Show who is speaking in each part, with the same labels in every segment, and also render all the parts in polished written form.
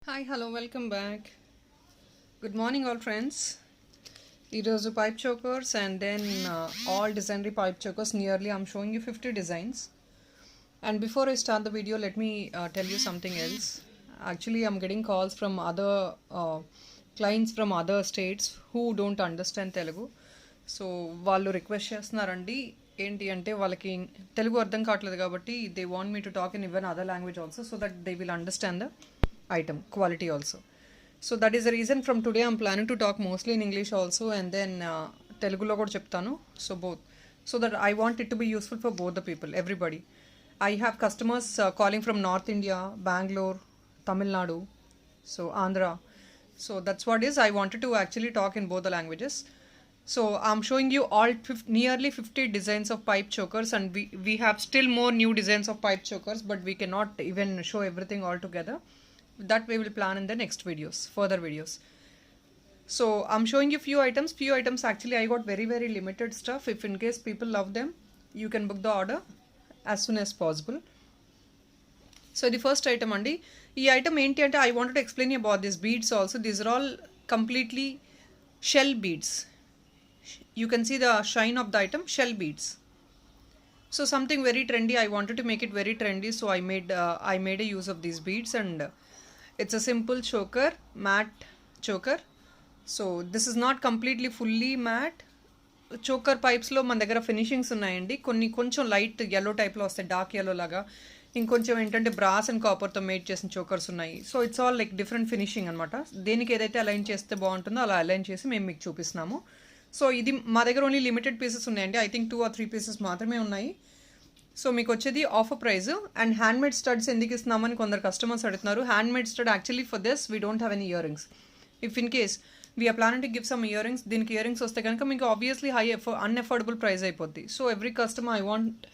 Speaker 1: Hi, hello, welcome back. Good morning, all friends. These are pipe chokers and then all designery pipe chokers. Nearly, I'm showing you 50 designs. And before I start the video, let me tell you something else. Actually, I'm getting calls from other clients from other states who don't understand Telugu. So వాళ్ళు request చేస్తున్నారండి ఏంటి అంటే వాళ్ళకి తెలుగు అర్థం కావట్లేదు కాబట్టి they want me to talk in even other language also so that they will understand the item quality also. So that is the reason from today I'm planning to talk mostly in English also and then Telugu lo kuda cheptanu. So both, so that I want it to be useful for both the people, everybody. I have customers calling from North India, Bangalore, Tamil Nadu, so Andhra. So that's what is I wanted to actually talk in both the languages. So I'm showing you all nearly 50 designs of pipe chokers, and we have still more new designs of pipe chokers, but we cannot even show everything all together. That we will plan in the next videos, further videos. So I'm showing you few items. Actually I got very limited stuff. If in case people love them, you can book the order as soon as possible. So the first item andi, ee item enti ante I wanted to explain you about these beads also. These are all completely shell beads. You can see the shine of the item, shell beads. So something very trendy, I wanted to make it very trendy, so I made a use of these beads, and it's a simple choker, matte choker. So this is not completely fully matte. Choker pipes lo మన దగ్గర finishings ఉన్నాయండి, కొన్ని కొంచెం light yellow టైప్లో వస్తాయి, dark yellow లాగా. ఇంకొంచెం ఏంటంటే బ్రాస్ అండ్ కాపర్తో మేడ్ చేసిన చోకర్స్ ఉన్నాయి. So it's all like different finishing అనమాట. దేనికి ఏదైతే అలైన్ చేస్తే బాగుంటుందో అలా అలైన్ చేసి మేము మీకు చూపిస్తున్నాము. సో ఇది మా దగ్గర ఓన్లీ లిమిటెడ్ పీసెస్ ఉన్నాయండి. ఐ థింక్ 2 or 3 పీసెస్ మాత్రమే ఉన్నాయి. సో మీకు వచ్చేది offer price. And handmade studs ఎందుకు ఇస్తున్నామని కొందరు కస్టమర్స్ అడుగుతున్నారు. Handmade stud actually for this we don't have any ear rings. If in case we're planning to give some ear rings, దీనికి ear rings వస్తే కనుక మీకు ఆబ్వియస్లీ అన్ఎఫోర్డబుల్ ప్రైస్ అయిపోద్ది. So every customer I want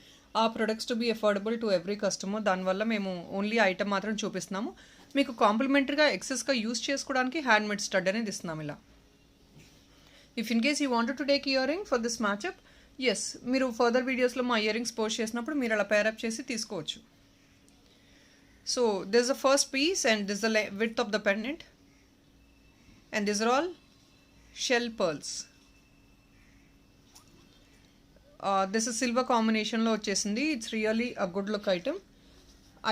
Speaker 1: ఆ products to be affordable to every customer. దానివల్ల మేము only item మాత్రం చూపిస్తున్నాము. మీకు కాంప్లిమెంటరీగా ఎక్సెస్గా యూస్ చేసుకోవడానికి హ్యాండ్మేడ్ స్టడ్ అనేది ఇస్తున్నాం ఇలా. If in case you wanted to take ear ring for this matchup, yes, మీరు ఫర్దర్ వీడియోస్లో మా ఇయర్ రింగ్స్ పోస్ట్ చేసినప్పుడు మీరు అలా పేరప్ చేసి తీసుకోవచ్చు. So this the first piece and this the width of the pendant, and this are all shell pearls. This is silver కాంబినేషన్లో వచ్చేసింది. It's really a good look item.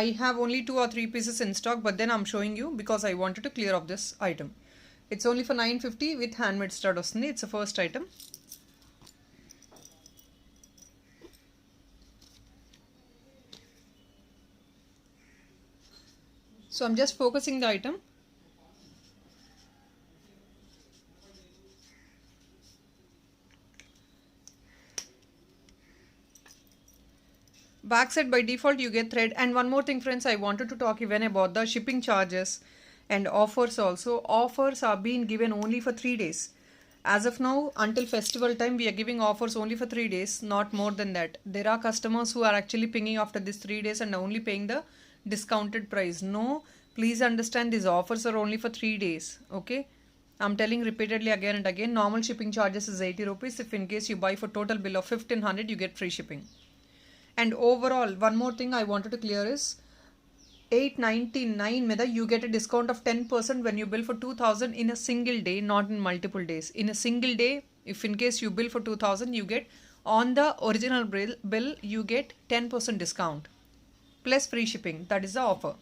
Speaker 1: I have only 2 or 3 pieces in stock, but then I'm showing you because I wanted to clear off this item. It's only for 950 with handmade stud వస్తుంది. It's the first item. So I'm just focusing the item. Backside by default you get thread. And one more thing friends, I wanted to talk even about the shipping charges and offers also. Offers are being given only for 3 days. As of now, until festival time, we are giving offers only for 3 days, not more than that. There are customers who are actually pinging after these 3 days and only paying the discounted price. No, please understand these offers are only for 3 days. Okay, I'm telling repeatedly again and again, normal shipping charges is 80 rupees. If in case you buy for total bill of 1500, you get free shipping. And overall, one more thing I wanted to clear is 899 meda you get a discount of 10% when you bill for 2000 in a single day, not in multiple days. In a single day, if in case you bill for 2000, you get on the original bill you get 10% discount plus free shipping. That is the offer.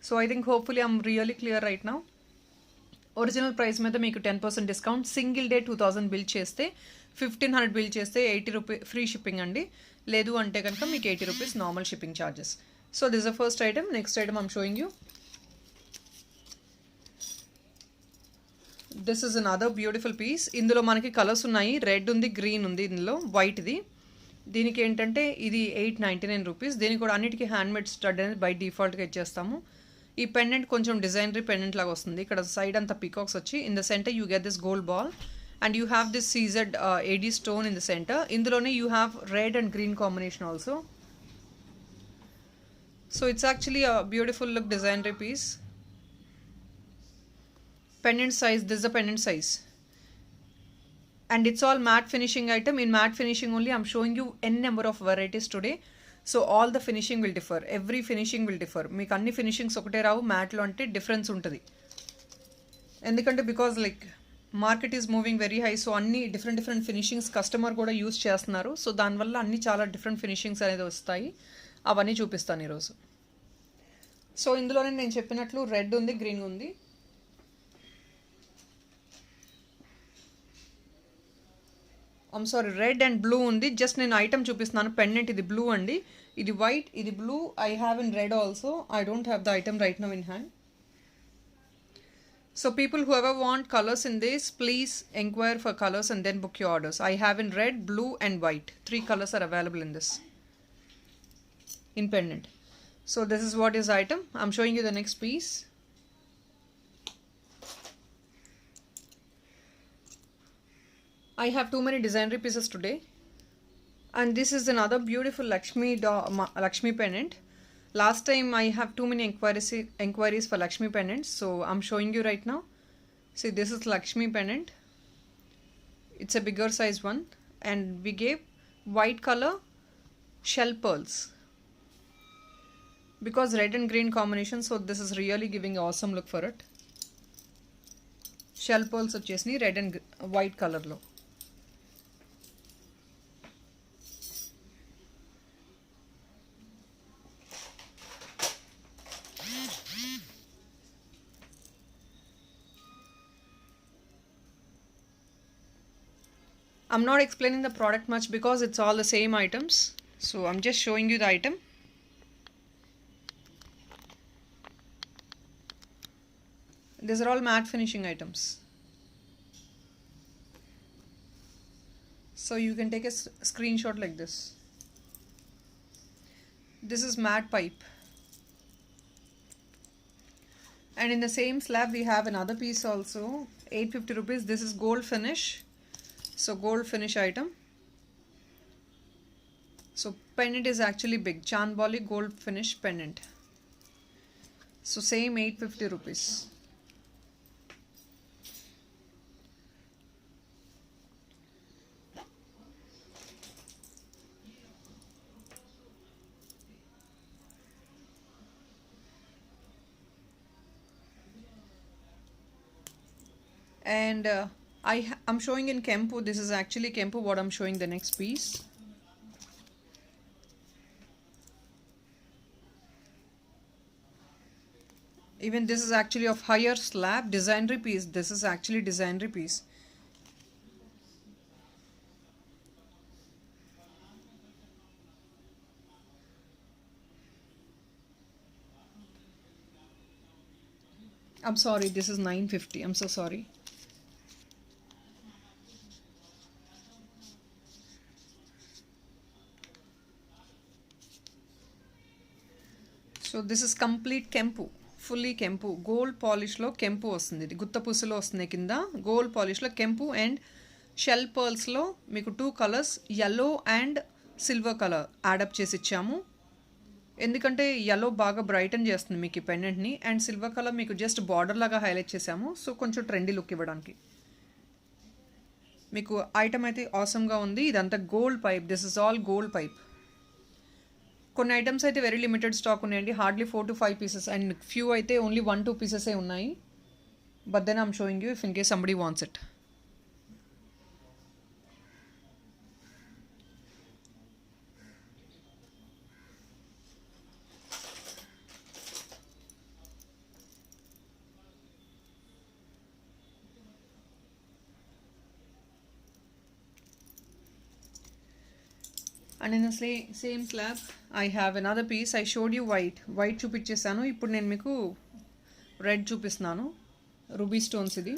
Speaker 1: So I think hopefully I'm really clear right now. Original price మీద మీకు 10% discount. Single day 2000 bill చేస్తే 1500 bill చేస్తే 80 rupees free shipping అండి. లేదు అంటే కనుక మీకు 80 rupees normal shipping charges. So this the first item. Next item I'm showing you. This is another beautiful piece. ఇందులో మనకి కలర్స్ ఉన్నాయి, రెడ్ ఉంది, గ్రీన్ ఉంది, ఇందులో వైట్ది. దీనికి ఏంటంటే ఇది 899 రూపీస్. దీనికి కూడా అన్నిటికీ హ్యాండ్మేడ్ స్టడ్ అనేది బై డిఫాల్ట్గా ఇచ్చేస్తాము. ఈ పెండెంట్ కొంచెం డిజైనరీ పెండెంట్ లాగా వస్తుంది. ఇక్కడ సైడ్ అంతా పీకాక్స్ వచ్చి in the centre you get this gold ball and you have this CZ AD stone in the centre. ఇందులోనే you have red and green combination also. So it's actually a beautiful look designery piece. Pendant size, this is the pendant size. And it's all matte finishing item. In matte finishing only I'm showing you n number of varieties today. So all the finishing will differ, every finishing will differ. మీకు అన్ని finishings ఒకటే రావు మ్యాట్లో, అంటే difference ఉంటుంది. ఎందుకంటే because like market is moving very high, so అన్ని different finishings customer కూడా use చేస్తున్నారు. So దానివల్ల అన్ని చాలా డిఫరెంట్ ఫినిషింగ్స్ అనేది వస్తాయి. అవన్నీ చూపిస్తాను ఈరోజు. సో ఇందులోనే నేను చెప్పినట్లు రెడ్ ఉంది, గ్రీన్ ఉంది. సారీ, రెడ్ అండ్ బ్లూ ఉంది. జస్ట్ నేను ఐటమ్ చూపిస్తున్నాను. పెండెంట్ ఇది బ్లూ అండి, ఇది వైట్, ఇది blue. I have in red also. I don't have the item right now in hand. So people whoever want colors in this, please inquire for colors and then book your orders. I have in red, blue and white. 3 colors are available in this, in pendant. So this is what is item. I'm showing you the next piece. I have too many designer pieces today, and this is another beautiful Lakshmi pendant. Last time I have too many inquiries for Lakshmi pendants, so I'm showing you right now. See, this is Lakshmi pendant. It's a bigger size one, and we gave white color shell pearls because red and green combination, so this is really giving an awesome look for it. Shell pearls vachesni red and white color lo. I'm not explaining the product much because it's all the same items. So I'm just showing you the item. These are all matte finishing items. So you can take a screenshot like this. This is matte pipe. And in the same slab we have another piece also, 850 rupees. This is gold finish. So gold finish item. So pendant is actually big, Chandbali gold finish pendant. So same 850 rupees. And I'm showing in Kempu. This is actually Kempu what I'm showing the next piece. Even this is actually of higher slab, designer piece. This is actually designer piece. I'm sorry, this is 950. I'm so sorry. So this is complete కెంపు, fully కెంపు, gold పాలిష్లో కెంపు వస్తుంది. ఇది గుత్త పుసులో వస్తుంది కింద, gold పాలిష్లో కెంపు. And shall పర్ల్స్లో మీకు 2 colours, yellow and silver colour add up చేసి ఇచ్చాము. ఎందుకంటే యెల్లో బాగా బ్రైటన్ చేస్తుంది మీకు ఈ పెండెంట్ని, అండ్ సిల్వర్ కలర్ మీకు జస్ట్ బార్డర్ లాగా హైలైట్ చేసాము. సో కొంచెం ట్రెండీ లుక్ ఇవ్వడానికి మీకు ఐటమ్ అయితే ఆసమ్గా ఉంది. ఇదంతా gold pipe. This is all gold pipe. కొన్ని ఐటమ్స్ అయితే వెరీ లిమిటెడ్ స్టాక్ ఉన్నాయండి, హార్డ్లీ 4 to 5 pieces, అండ్ ఫ్యూ అయితే ఓన్లీ 1-2 pieces ఉన్నాయి. But then I'm showing you if in case somebody wants it. And in the same slab I have another piece. I showed you white చూపించేసాను. ఇప్పుడు నేను మీకు red చూపిస్తున్నాను. Ruby stones ఇది.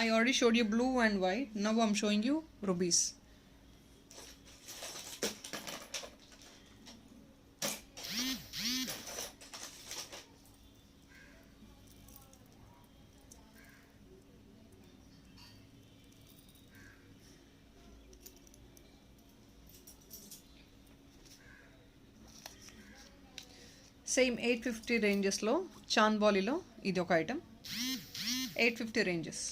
Speaker 1: I already showed you blue and white. Now I'm showing you rubies. Same 850 రేంజెస్లో చాంద్బాలీలో ఇది ఒక ఐటమ్. 850 రేంజెస్.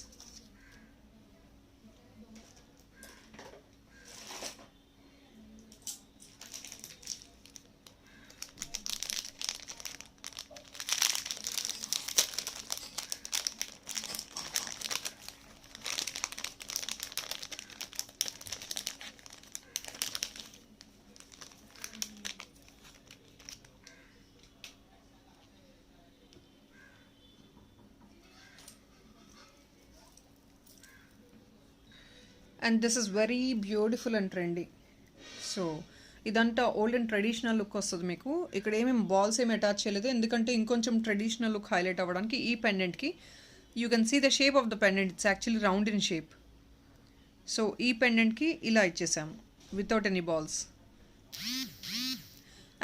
Speaker 1: And this is very beautiful and trendy. So ఇదంతా ఓల్డ్ అండ్ ట్రెడిషనల్ లుక్ వస్తుంది మీకు. ఇక్కడ ఏమేమి బాల్స్ ఏమి అటాచ్ చేయలేదు, ఎందుకంటే ఇంకొంచెం ట్రెడిషనల్ లుక్ హైలైట్ అవ్వడానికి. ఈ పెండెంట్కి you can see the shape of the pendant, it's actually round in shape. So ఈ పెండెంట్కి ఇలా ఇచ్చేసాము without any balls.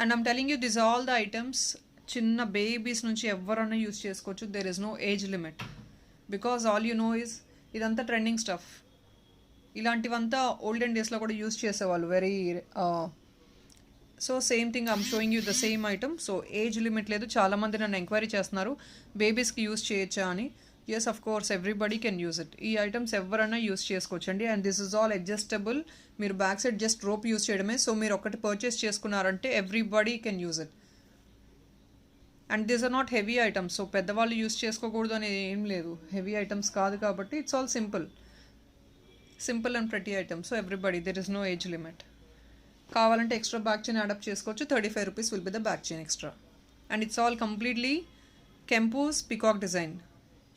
Speaker 1: And I'm telling you this all the items చిన్న బేబీస్ నుంచి ఎవరైనా యూస్ చేసుకోవచ్చు. There is no age limit, because all you know is ఇదంతా trending stuff. ఇలాంటివంతా ఓల్డెన్ డేస్లో కూడా యూస్ చేసేవాళ్ళు very. So same thing I'm showing you the same item. So age limit లేదు. చాలామంది నన్ను ఎంక్వైరీ చేస్తున్నారు బేబీస్కి యూస్ చేయొచ్చా అని. Yes, of course everybody can use it. ఈ ఐటమ్స్ ఎవరైనా యూస్ చేసుకోవచ్చండి. And this is all adjustable. మీరు back side just rope use చేయడమే. సో మీరు ఒకటి పర్చేస్ చేసుకున్నారంటే everybody can use it. And these are not heavy items. So పెద్దవాళ్ళు use చేసుకోకూడదు అనేది ఏం లేదు. హెవీ ఐటమ్స్ కాదు కాబట్టి it's all simple and pretty items. So everybody, there is no age limit. కావాలంటే ఎక్స్ట్రా బ్యాక్ చైన్ అడాప్ట్ చేసుకోవచ్చు. 35 rupees will be the back chain extra. And it's all completely కెంపూస్ peacock design,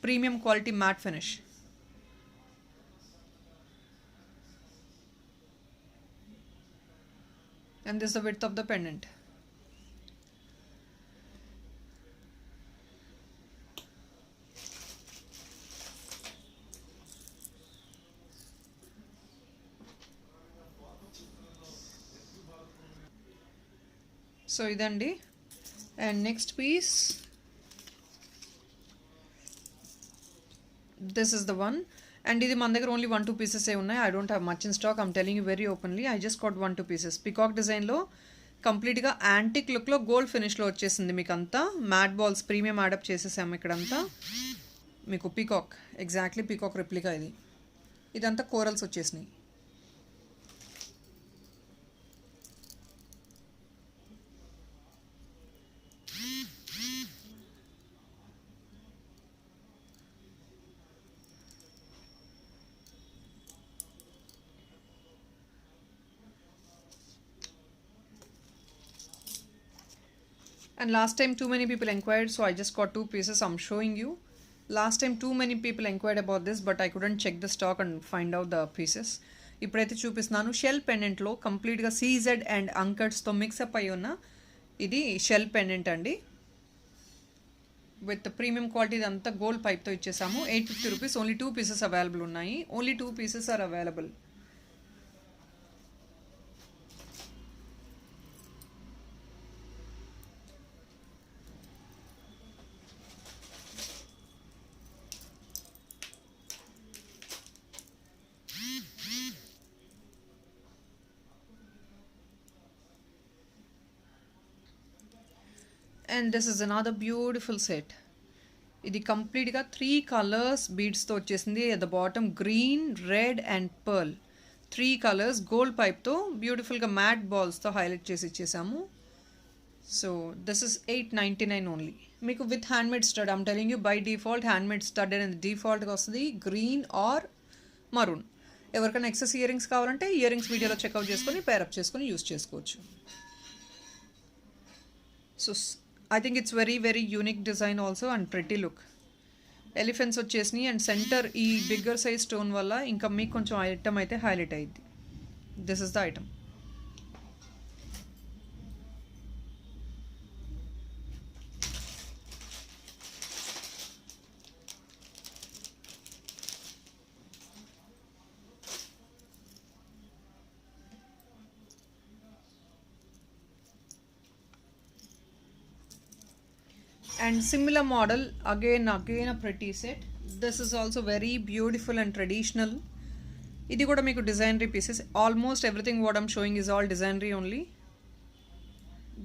Speaker 1: premium quality matte finish. And this is the width of the pendant. So ఇదండి. And next piece, this is the one. అండ్ ఇది మన దగ్గర only 1-2 pieces ఏ ఉన్నాయి. I don't have much in stock. I'm telling you very openly, I just got 1-2 pieces. Peacock డిజైన్లో కంప్లీట్గా antique లుక్లో గోల్డ్ ఫినిష్లో వచ్చేసింది మీకు అంతా. మ్యాట్ బాల్స్ ప్రీమియం యాడప్ చేసేసాము ఇక్కడంతా. మీకు పీకాక్, ఎగ్జాక్ట్లీ పీకాక్ రెప్లికా ఇది. ఇదంతా కోరల్స్ వచ్చేసినాయి. And last time too many people inquired, so I just got 2 pieces. I'm showing you. Last time too many people inquired about this, but I couldn't check the stock and find out the pieces. ఇప్పుడైతే చూపిస్తున్నాను. Shell పెండెంట్లో కంప్లీట్గా CZ and అంకర్స్తో mix-up అయి ఉన్న ఇది shell pendant అండి. With premium quality, ఇదంతా gold పైప్తో ఇచ్చేసాము. 850 రూపీస్. ఓన్లీ 2 పీసెస్ అవైలబుల్ ఉన్నాయి. Only 2 pieces are available. And this is another beautiful set. ఇది కంప్లీట్గా 3 కలర్స్ బీడ్స్తో వచ్చేసింది. At the bottom green, red and pearl, 3 colours gold పైప్తో బ్యూటిఫుల్గా మ్యాట్ బాల్స్తో హైలైట్ చేసి ఇచ్చేసాము. So this is 899 only. మీకు with handmade stud. I'm telling you by default handmade stud అనేది డిఫాల్ట్గా వస్తుంది. Green are maroon. ఎవరికైనా ఎక్సెస్ ఇయర్ రింగ్స్ కావాలంటే ఇయర్ రింగ్స్ వీడియోలో చెక్అవుట్ చేసుకొని పేరప్ చేసుకొని యూస్ చేసుకోవచ్చు. So I think it's very very unique design also and pretty look. Elephants వచ్చేసినాయి అండ్ సెంటర్ ఈ బిగ్గర్ సైజ్ స్టోన్ వల్ల ఇంకా మీకు కొంచెం ఐటమ్ అయితే హైలైట్ అయ్యింది. This is the item. And similar model, again a pretty set. This is also very beautiful and traditional. ఇది కూడా మీకు designery pieces. Almost everything what I'm showing is all designery only.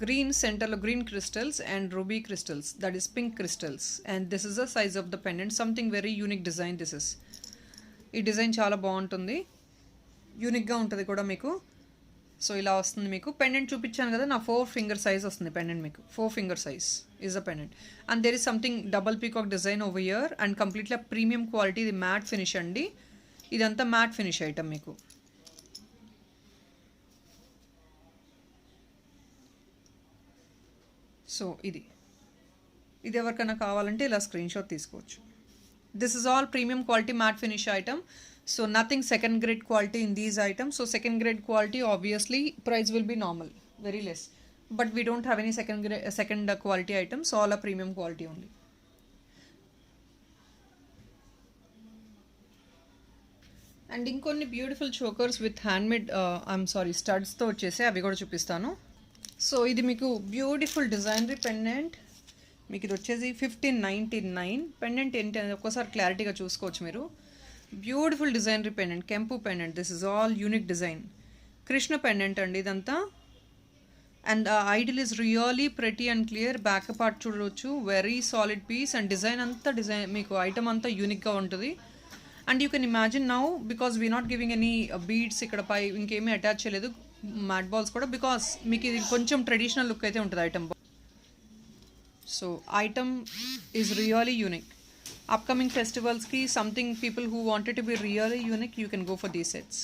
Speaker 1: Green సెంటర్లో green crystals and ruby crystals, that is pink crystals. And this is the size of the pendant. Something very unique design this is. ఈ design చాలా బాగుంటుంది, యూనిక్గా ఉంటుంది కూడా మీకు. So ఇలా వస్తుంది మీకు. పెండెంట్ చూపించాను కదా, నా 4 ఫింగర్ సైజ్ వస్తుంది పెండెంట్ మీకు. 4 finger size is a pendant. And there is something double peacock design over year and కంప్లీట్గా ప్రీమియం క్వాలిటీ. ఇది మ్యాట్ ఫినిష్ అండి. ఇదంతా మ్యాట్ ఫినిష్ ఐటమ్ మీకు. సో ఇది ఎవరికైనా కావాలంటే ఇలా స్క్రీన్ షాట్ తీసుకోవచ్చు. This is all premium quality matte finish item. So nothing second grade quality in these items. So second grade quality, obviously price will be normal, very less. But we don't have any second quality items. All are premium quality only. And ఇంకొన్ని beautiful chokers with handmade స్టడ్స్తో వచ్చేసి అవి కూడా చూపిస్తాను. So ఇది మీకు beautiful designery pendant. మీకు ఇది వచ్చేసి 1599. పెండెంట్ ఏంటి అనేది ఒక్కసారి క్లారిటీగా చూసుకోవచ్చు మీరు. బ్యూటిఫుల్ డిజైనరీ పెండెంట్, కెంపు pendant. This is all unique design. Krishna pendant అండి ఇదంతా. And idol is really pretty and clear. Back part చూడవచ్చు, very solid piece. And design అంతా మీకు ఐటమ్ అంతా యూనిక్గా ఉంటుంది. And you can imagine now, because we not giving any beads ఇక్కడ పై ఇంకేమీ అటాచ్ చేయలేదు, మ్యాట్ బాల్స్ కూడా, బికాస్ మీకు ఇది కొంచెం ట్రెడిషనల్ లుక్ అయితే ఉంటుంది item. So item is really unique. Upcoming ఫెస్టివల్స్కి something people who wanted to be really unique, you can go for these sets.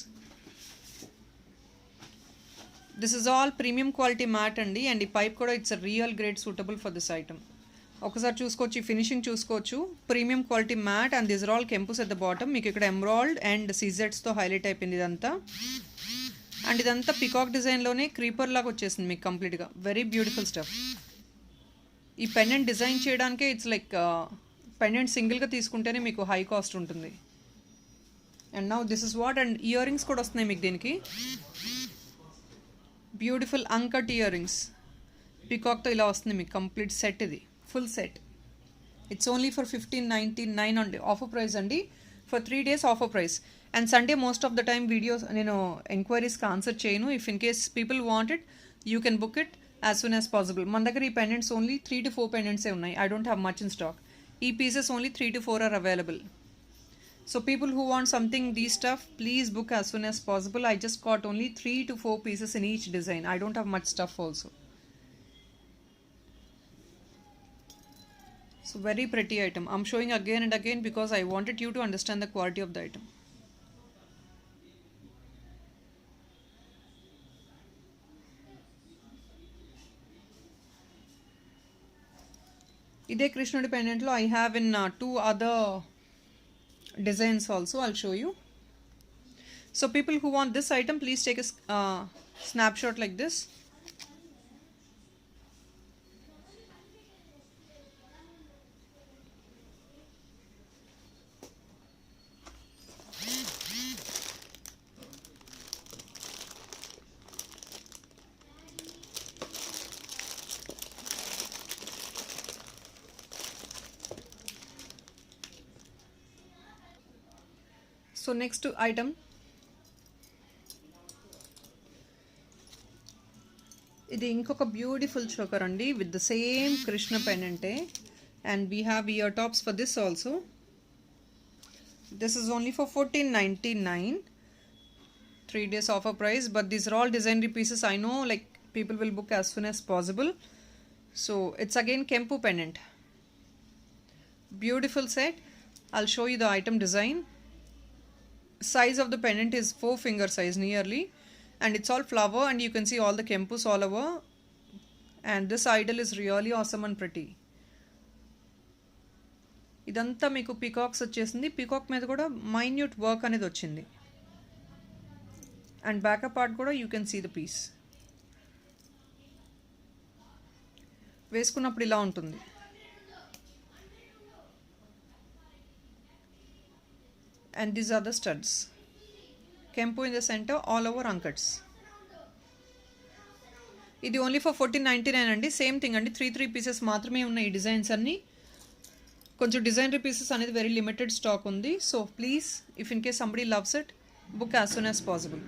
Speaker 1: This is all premium quality matte అండి. And ఈ pipe కూడా it's real great suitable for this item. ఒకసారి చూసుకోవచ్చు, ఈ finishing చూసుకోవచ్చు. Premium quality matte and this are all కెంపుస్ at the bottom. మీకు ఇక్కడ ఎమ్రాల్డ్ అండ్ సీజెట్స్తో హైలైట్ అయిపోయింది ఇదంతా. అండ్ ఇదంతా పికాక్ డిజైన్లోనే క్రీపర్ లాగా వచ్చేసింది మీకు కంప్లీట్గా. Very beautiful stuff. ఈ పెండెంట్ డిజైన్ చేయడానికే ఇట్స్ లైక్ పెండెంట్ సింగిల్గా తీసుకుంటేనే మీకు హై కాస్ట్ ఉంటుంది. And now this is what. And ear rings కూడా వస్తున్నాయి మీకు దీనికి. బ్యూటిఫుల్ అన్కట్ ఇయర్ రింగ్స్ పికాక్తో ఇలా వస్తుంది మీకు కంప్లీట్ సెట్. ఇది full set. It's only for 1599 అండి. ఆఫర్ ప్రైస్ అండి. For 3 days offer price. And Sunday most of the time videos నేను ఎంక్వైరీస్కి ఆన్సర్ చేయను. If in case people want it, you can book it as soon as possible. మన దగ్గర ఈ pendants only 3 to 4 పెండెంట్సే ఉన్నాయి. I don't have much in stock. ఈ pieces only 3 to 4 are available. So people who want something these stuff, please book as soon as possible. I just got only 3 to 4 pieces in each design. I don't have much stuff also. So very pretty item. I'm showing again and again because I wanted you to understand the quality of the item. Ide Krishnudi pendant lo I have in 2 other designs also. I'll show you. So people who want this item, please take a snapshot like this. So next item, ఇది ఇంకొక beautiful choker అండి with the same Krishna pendant, and we have ear tops for this also. This is only for 1499, 3 days offer price, but these are all designery pieces. I know like people will book as soon as possible. So it's again Kempu pendant, beautiful set. I'll show you the item design. Size of the pendant is 4 finger size nearly, and it's all flower, and you can see all the kempus all over. And this idol is really awesome and pretty. ఇదంతా మీకు peacocks వచ్చేసింది. Peacock మీద కూడా minute work అనేది వచ్చింది. And backup part కూడా you can see the piece. వేసుకున్నప్పుడు ఇలా ఉంటుంది. And these are the studs. Kempu in the center, all over anklets. ఇది ఓన్లీ ఫర్ 1499 అండి. సేమ్ థింగ్ అండి, 3 పీసెస్ మాత్రమే ఉన్నాయి ఈ డిజైన్స్ అన్నీ. కొంచెం డిజైనరీ పీసెస్ అనేది వెరీ లిమిటెడ్ స్టాక్ ఉంది. So please if in case somebody loves it, book as soon as possible.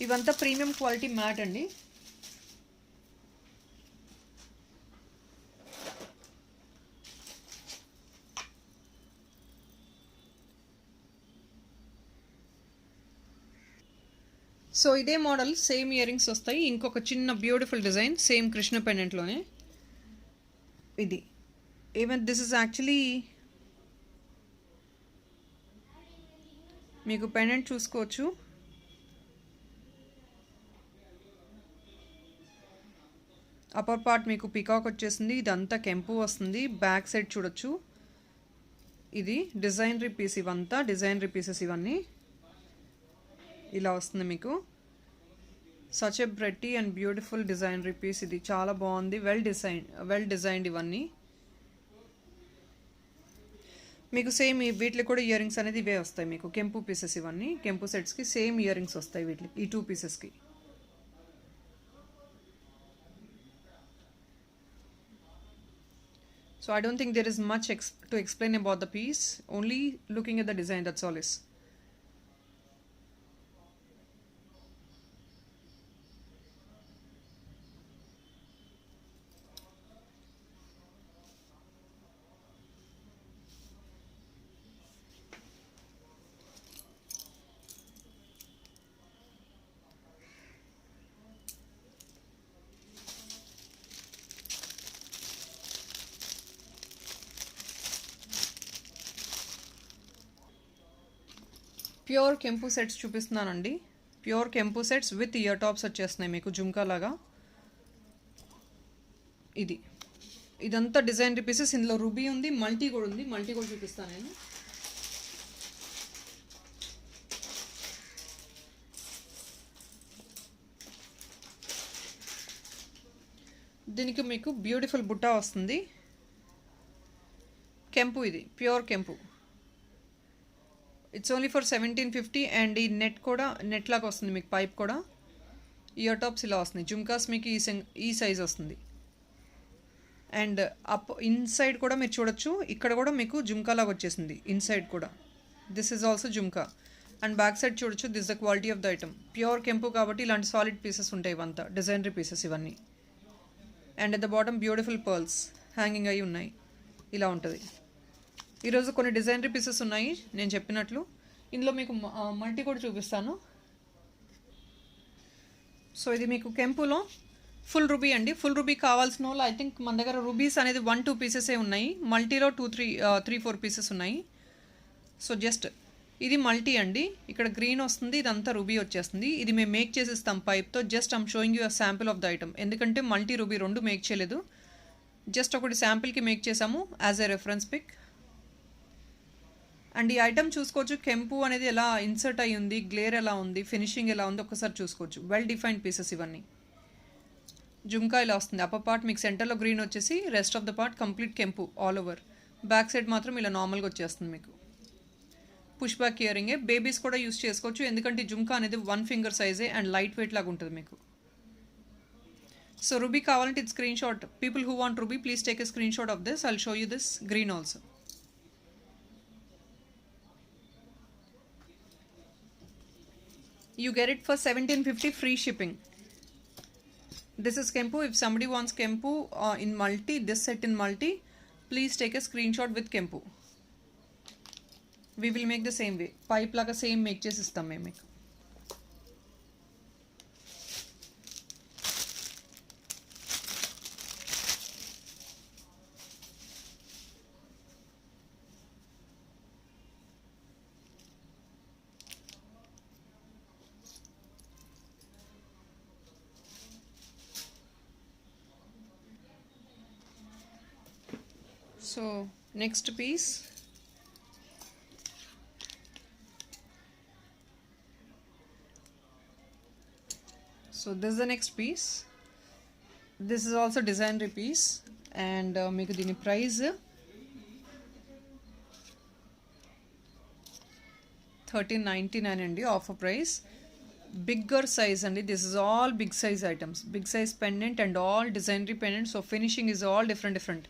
Speaker 1: ఇవంతా ప్రీమియం క్వాలిటీ మ్యాట్ అండి. సో ఇదే మోడల్ సేమ్ ఇయర్ రింగ్స్ వస్తాయి. ఇంకొక చిన్న బ్యూటిఫుల్ డిజైన్ సేమ్ కృష్ణ పెండెంట్లోనే ఇది. ఈవెన్ దిస్ ఇస్ యాక్చువల్లీ మీకు pendant చూసుకోవచ్చు. అప్పర్ పార్ట్ మీకు పికాక్ వచ్చేసింది, ఇదంతా కెంపు వస్తుంది. బ్యాక్ సైడ్ చూడొచ్చు, ఇది డిజైనరీ పీస్, ఇవంతా డిజైనరీ పీసెస్, ఇవన్నీ ఇలా వస్తుంది మీకు. Such a pretty and beautiful designery piece, ఇది చాలా బాగుంది. వెల్ డిజైన్డ్ ఇవన్నీ మీకు. సేమ్ వీటికి కూడా ఇయర్ రింగ్స్ అనేది ఇవే వస్తాయి మీకు. కెంపు పీసెస్ ఇవన్నీ, కెంపు సెట్స్కి సేమ్ ఇయర్ రింగ్స్ వస్తాయి వీటికి, ఈ 2 పీసెస్కి. So I don't think there is much to explain about the piece, only looking at the design, that's all is. Pure కెంపు సెట్స్ చూపిస్తున్నానండి. ప్యూర్ కెంపు సెట్స్ విత్ ఇయర్ టాప్స్ వచ్చేస్తున్నాయి మీకు, జుంకా లాగా. ఇదంతా డిజైనరీ పీసెస్. ఇందులో రూబీ ఉంది, మల్టీ కూడా ఉంది. మల్టీ కూడా చూపిస్తాను నేను. దీనికి మీకు బ్యూటిఫుల్ బుట్టా వస్తుంది. కెంపు, ఇది ప్యూర్ కెంపు. It's only for 1750. అండ్ ఈ నెట్ కూడా నెట్ లాగా వస్తుంది మీకు, పైప్ కూడా. ఇయర్ టాప్స్ ఇలా వస్తుంది. జుమ్కాస్ మీకు ఈ సైజ్ వస్తుంది. అండ్ ఇన్సైడ్ కూడా మీరు చూడొచ్చు, ఇక్కడ కూడా మీకు జుమ్కా లాగా వచ్చేసింది ఇన్సైడ్ కూడా. This is also jhumka. And back side చూడొచ్చు, this the quality of the item. Pure కెంపు కాబట్టి ఇలాంటి సాలిడ్ పీసెస్ ఉంటాయి ఇవంతా, డిజైనరీ పీసెస్ ఇవన్నీ. And at the bottom beautiful pearls hanging అయి ఉన్నాయి, ఇలా ఉంటుంది. ఈరోజు కొన్ని డిజైనరీ పీసెస్ ఉన్నాయి నేను చెప్పినట్లు. ఇందులో మీకు మల్టీ కూడా చూపిస్తాను. సో ఇది మీకు కెంపులో ఫుల్ రూబీ అండి. ఫుల్ రూబీ కావాల్సిన వాళ్ళు, ఐ థింక్ మన దగ్గర రూబీస్ అనేది 1-2 పీసెసే ఉన్నాయి. మల్టీలో 2-3-4 పీసెస్ ఉన్నాయి. సో జస్ట్ ఇది మల్టీ అండి. ఇక్కడ గ్రీన్ వస్తుంది, ఇదంతా రూబీ వచ్చేస్తుంది. ఇది మేము మేక్ చేసిస్తాం పైప్తో. Just I'm showing you a sample of the item. ఎందుకంటే మల్టీ రూబీ 2 మేక్ చేయలేదు, జస్ట్ ఒకటి శాంపిల్కి మేక్ చేసాము as a reference pic. And ఈ ఐటమ్ చూసుకోవచ్చు, కెంపు అనేది ఎలా ఇన్సర్ట్ అయ్యి ఉంది, గ్లేర్ ఎలా ఉంది, ఫినిషింగ్ ఎలా ఉంది ఒకసారి చూసుకోవచ్చు. వెల్ డిఫైన్డ్ పీసెస్ ఇవన్నీ. జుమ్కా ఇలా వస్తుంది. అప్పర్ పార్ట్ మీకు సెంటర్లో గ్రీన్ వచ్చేసి, rest of the part complete కెంపు ఆల్ ఓవర్. బ్యాక్ సైడ్ మాత్రం ఇలా నార్మల్గా వచ్చేస్తుంది మీకు. పుష్ బ్యాక్ ఇయరింగే. బేబీస్ కూడా యూస్ చేసుకోవచ్చు, ఎందుకంటే జుమ్కా అనేది 1 ఫింగర్ సైజే అండ్ లైట్ వెయిట్ లాగా ఉంటుంది మీకు. సో రూబీ కావాలంటే ఇది screen shot. People who want ruby please take a screen shot of this. I'll show you this green also. You get it for 1750 free shipping. This is Kempu. If somebody wants Kempu in multi, this set in multi, please take a screenshot with Kempu. We will make the same way. Pipe laga same make chesistam మేము. So next piece, so this is the next piece. This is also designer piece and మీకు దీని price 1399 అండి, offer price. Bigger size అండి. This is all big size items, big size pendant and all designery pendant. So finishing is all different.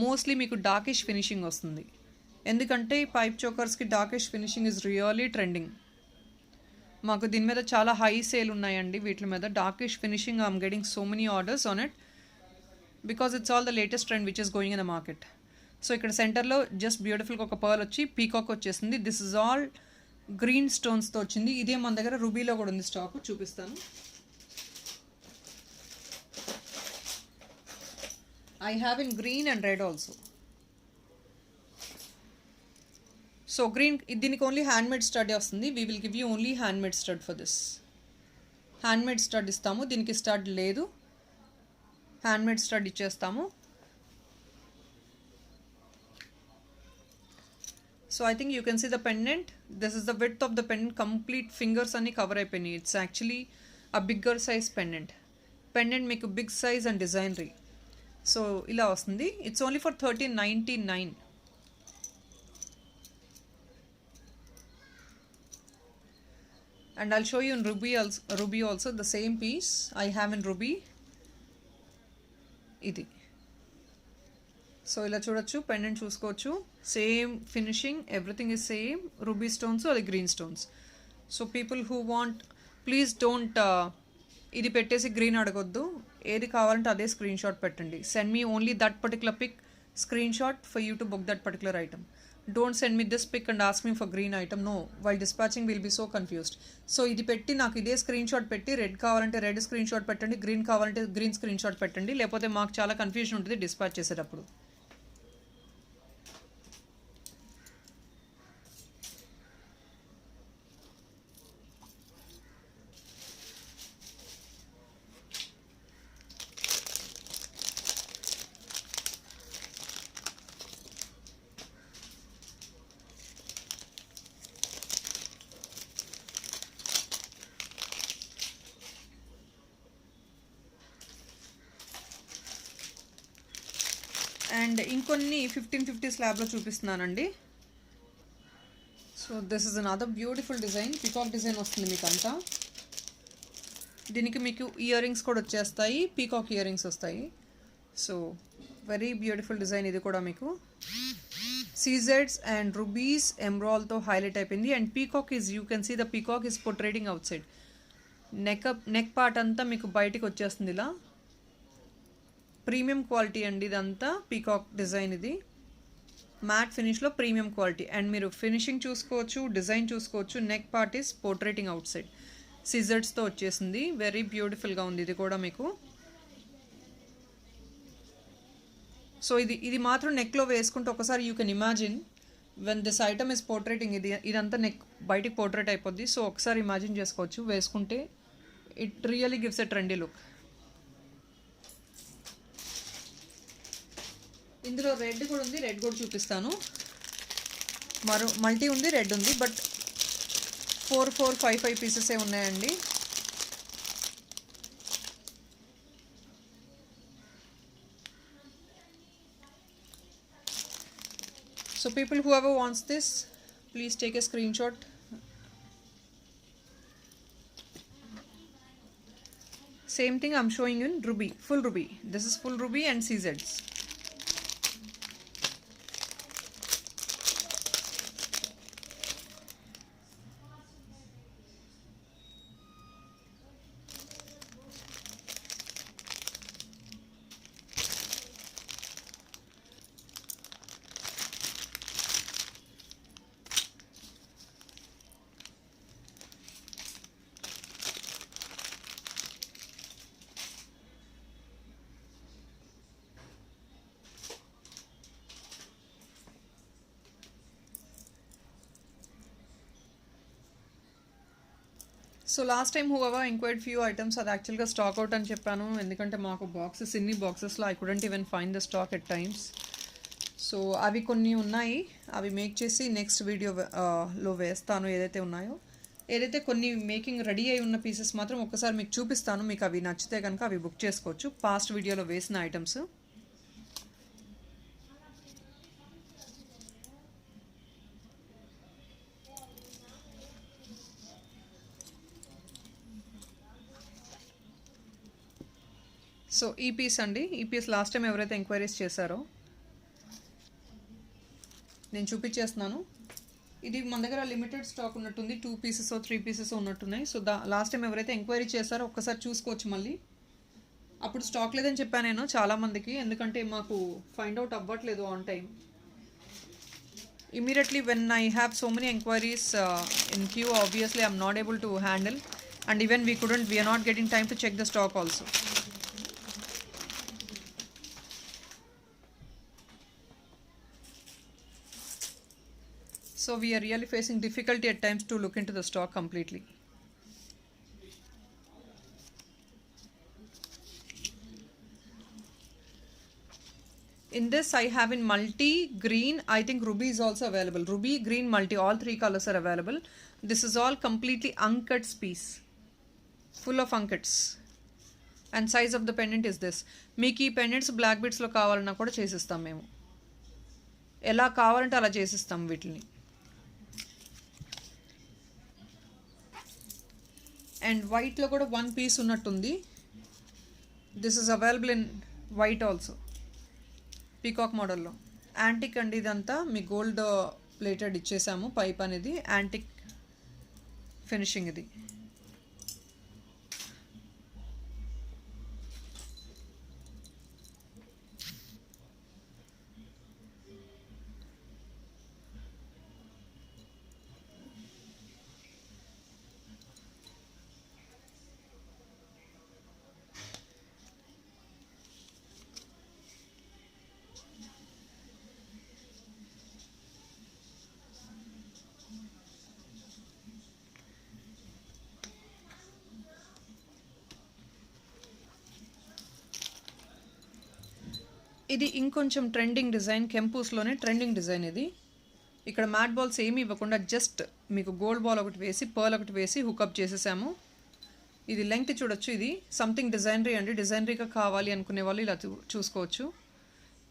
Speaker 1: Mostly మీకు darkish finishing వస్తుంది, ఎందుకంటే pipe చోకర్స్కి darkish finishing is really trending. మాకు దీని మీద చాలా high sale ఉన్నాయండి వీటి మీద. Darkish finishing I'm getting so many orders on it because it's all the latest trend which is going in the market. So ఇక్కడ సెంటర్లో జస్ట్ బ్యూటిఫుల్గా ఒక పర్ల్ వచ్చి పీకాక్ వచ్చేసింది. దిస్ ఇస్ ఆల్ గ్రీన్ స్టోన్స్తో వచ్చింది. ఇదే మన దగ్గర రూబీలో కూడా ఉంది స్టాక్, చూపిస్తాను. I have in green and red also. So green, దీనికి ఓన్లీ హ్యాండ్మేడ్ స్టడ్ వస్తుంది. We will give you only handmade stud for this. Handmade stud ఇస్తాము, దీనికి స్టడ్ లేదు. హ్యాండ్మేడ్ స్టడ్ ఇచ్చేస్తాము. So I think you can see the pendant. This is the width of the pendant. Complete fingers అన్ని cover అయిపోయినాయి. It's actually a bigger size pendant. Pendant మీకు big size and designery. So ఇలా వస్తుంది. It's only for 1399. And I'll show you in ruby also the same piece I have in ruby. ఇది. So ఇలా చూడొచ్చు, pendant చూసుకోవచ్చు. Same finishing, everything is same. Ruby stones, అది green stones. So people who want, please don't ఇది పెట్టేసి green అడగొద్దు. ఏది కావాలంటే అదే స్క్రీన్ షాట్ పెట్టండి. Send me only that particular pic screenshot for you to book that particular item. Don't send me this pic and ask me for green item. No, while dispatching we'll be so confused. So ఇది పెట్టి నాకు ఇదే screen shot పెట్టి, red కావాలంటే red screen shot పెట్టండి, green కావాలంటే green screen shot పెట్టండి. లేకపోతే మాకు చాలా కన్ఫ్యూజన్ ఉంటుంది డిస్పాచ్ చేసేటప్పుడు. అండ్ ఇంకొన్ని 1550 స్లాబ్లో చూపిస్తున్నానండి. So this is another beautiful design. Peacock design వస్తుంది మీకు అంతా. దీనికి మీకు ఇయర్ రింగ్స్ కూడా వచ్చేస్తాయి, పీకాక్ ఇయర్ రింగ్స్ వస్తాయి. సో వెరీ బ్యూటిఫుల్ డిజైన్ ఇది కూడా మీకు. సీజెడ్స్ అండ్ రూబీస్ ఎమ్రాల్తో హైలైట్ అయిపోయింది. And peacock is, you can see the peacock is portraying outside. Neck part అంతా మీకు బయటికి వచ్చేస్తుంది ఇలా. ప్రీమియం క్వాలిటీ అండి ఇదంతా. పీకాక్ డిజైన్ ఇది మ్యాట్ ఫినిష్లో ప్రీమియం క్వాలిటీ. అండ్ మీరు ఫినిషింగ్ చూసుకోవచ్చు, డిజైన్ చూసుకోవచ్చు. Neck part is portraying outside. సిజర్స్తో వచ్చేసింది. వెరీ బ్యూటిఫుల్గా ఉంది ఇది కూడా మీకు. సో ఇది మాత్రం నెక్లో వేసుకుంటే ఒకసారి you can imagine when this item is portraying. ఇదంతా నెక్ బయటికి పోర్ట్రేట్ అయిపోద్ది. సో ఒకసారి ఇమాజిన్ చేసుకోవచ్చు వేసుకుంటే. It really gives a trendy look. ఇందులో రెడ్ కూడా ఉంది, రెడ్ కూడా చూపిస్తాను. మల్టీ ఉంది, రెడ్ ఉంది. బట్ 4, 5 పీసెసే ఉన్నాయండి. So people who ever wants this, please take a screen shot. Same thing I'm showing you in ruby, full ruby. This is full ruby and CZs. So last time whoever enquired few items, అది యాక్చువల్గా stock out అని చెప్పాను. ఎందుకంటే మాకు boxes, ఇన్ని బాక్సెస్లో I couldn't even find the stock at times. So అవి కొన్ని ఉన్నాయి, అవి మేక్ చేసి నెక్స్ట్ వీడియోలో వేస్తాను. ఏదైతే ఉన్నాయో, ఏదైతే కొన్ని మేకింగ్ రెడీ అయి ఉన్న పీసెస్ మాత్రం ఒక్కసారి మీకు చూపిస్తాను. మీకు అవి నచ్చితే కనుక అవి బుక్ చేసుకోవచ్చు. పాస్ట్ వీడియోలో వేసిన ఐటమ్స్. సో ఈ పీస్ అండి, ఈ పీస్ లాస్ట్ టైం ఎవరైతే ఎంక్వైరీస్ చేశారో నేను చూపించేస్తున్నాను. ఇది మన దగ్గర లిమిటెడ్ స్టాక్ ఉన్నట్టుంది. 2 పీసెస్ 3 పీసెస్ ఉన్నట్టున్నాయి. సో లాస్ట్ టైం ఎవరైతే ఎంక్వైరీ చేశారో ఒక్కసారి చూసుకోవచ్చు మళ్ళీ. అప్పుడు స్టాక్ లేదని చెప్పాను నేను చాలామందికి, ఎందుకంటే మాకు ఫైండ్ అవుట్ అవ్వట్లేదు on time. Immediately when I have so many enquiries in queue, obviously I'm not able to handle. And even we are not getting time to check the stock also. So we are really facing difficulty at times to look into the stock completely. In this I have in multi green, I think ruby is also available. Ruby, green, multi, all three colors are available. This is all completely uncut piece, full of uncuts. And size of the pendant is this. మీకు ఈ pendants black బిట్స్లో కావాలన్నా కూడా చేసిస్తాం మేము. ఎలా కావాలంటే అలా చేసిస్తాం వీటిని. And వైట్లో కూడా వన్ పీస్ ఉన్నట్టుంది. This is available in white also, peacock మోడల్లో. యాంటిక్ అండి ఇదంతా, మీ గోల్డ్ ప్లేటెడ్ ఇచ్చేసాము. పైప్ అనేది యాంటిక్ ఫినిషింగ్ ఇది. ఇది ఇంకొంచెం ట్రెండింగ్ డిజైన్, కెంపూస్లోనే ట్రెండింగ్ డిజైన్ ఇది. ఇక్కడ మ్యాట్ బాల్స్ ఏమి ఇవ్వకుండా జస్ట్ మీకు గోల్డ్ బాల్ ఒకటి వేసి పర్ల్ ఒకటి వేసి హుక్అప్ చేసేసాము. ఇది లెంగ్త్ చూడొచ్చు. ఇది సంథింగ్ డిజైనరీ అండి. డిజైనరీగా కావాలి అనుకునే వాళ్ళు ఇలా చూసుకోవచ్చు.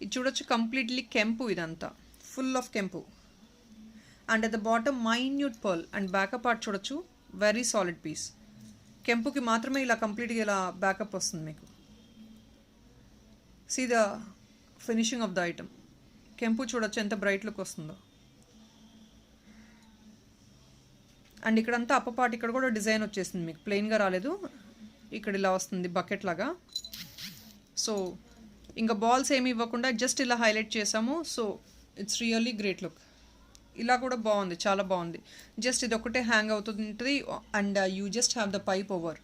Speaker 1: ఇది చూడొచ్చు, కంప్లీట్లీ కెంపు, ఇదంతా ఫుల్ ఆఫ్ కెంపు. And at the bottom minute pearl and backup part చూడొచ్చు, వెరీ సాలిడ్ పీస్. కెంపుకి మాత్రమే ఇలా కంప్లీట్గా ఇలా బ్యాకప్ వస్తుంది మీకు. See the finishing of the item. కెంపు చూడొచ్చు ఎంత బ్రైట్ లుక్ వస్తుందో. అండ్ ఇక్కడంతా అప్ప పార్ట్ ఇక్కడ కూడా డిజైన్ వచ్చేసింది మీకు, ప్లెయిన్గా రాలేదు. ఇక్కడ ఇలా వస్తుంది బకెట్ లాగా. సో ఇంకా బాల్స్ ఏమి ఇవ్వకుండా జస్ట్ ఇలా హైలైట్ చేసాము. So it's really great look. ఇలా కూడా బాగుంది, చాలా బాగుంది. జస్ట్ ఇది ఒకటే హ్యాంగ్ అవుతుంటుంది and you just have the pipe over.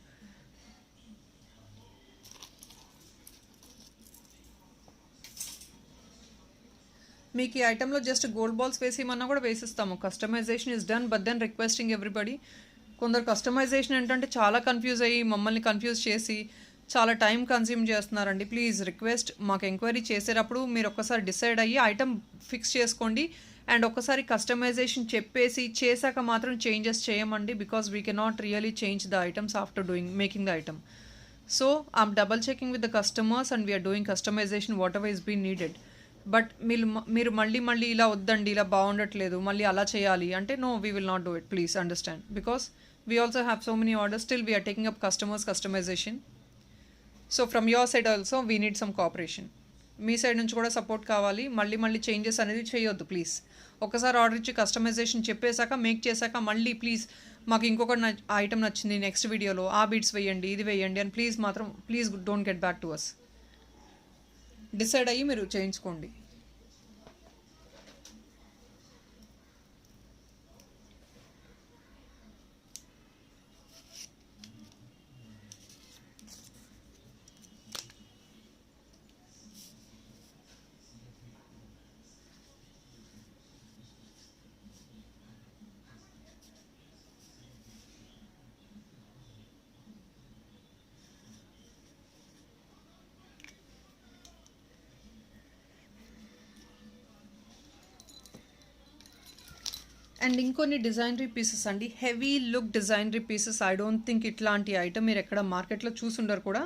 Speaker 1: మీకు ఈ ఐటెంలో జస్ట్ గోల్డ్ బాల్స్ వేసేమన్నా కూడా వేసిస్తాము. Customization is done, but then requesting everybody. కొందరు కస్టమైజేషన్ ఏంటంటే చాలా కన్ఫ్యూజ్ అయ్యి మమ్మల్ని కన్ఫ్యూజ్ చేసి చాలా టైం కన్జ్యూమ్ చేస్తున్నారండి. ప్లీజ్ రిక్వెస్ట్, మాకు ఎంక్వైరీ చేసేటప్పుడు మీరు ఒక్కసారి డిసైడ్ అయ్యి ఐటమ్ ఫిక్స్ చేసుకోండి. అండ్ ఒక్కసారి కస్టమైజేషన్ చెప్పేసి చేశాక మాత్రం చేంజెస్ చేయమండి. Because we cannot really change the items after making the item. So I'm double checking with the customers and we're doing customization whatever is been needed. But మీరు మళ్ళీ ఇలా వద్దండి, ఇలా బాగుండట్లేదు, మళ్ళీ అలా చేయాలి అంటే no, we will not do it. Please understand. Because we also have so many orders, still we're taking up customers customization. So from your side also we need some cooperation. మీ సైడ్ నుంచి కూడా support కావాలి. మళ్ళీ changes అనేది చేయొద్దు please. ఒకసారి order ఇచ్చి customization చెప్పేశాక make చేశాక మళ్ళీ ప్లీజ్ మాకు ఇంకొక ఐటమ్ నచ్చింది నెక్స్ట్ వీడియోలో ఆ బీట్స్ వేయండి, ఇది వేయండి అని please don't get back to us. Decide అయ్యి మీరు చేయించుకోండి. అండ్ ఇంకొన్ని డిజైనరీ పీసెస్ అండి, heavy look designery pieces. I don't think ఇట్లాంటి ఐటమ్ మీరు ఎక్కడ మార్కెట్లో చూసుండరు కూడా.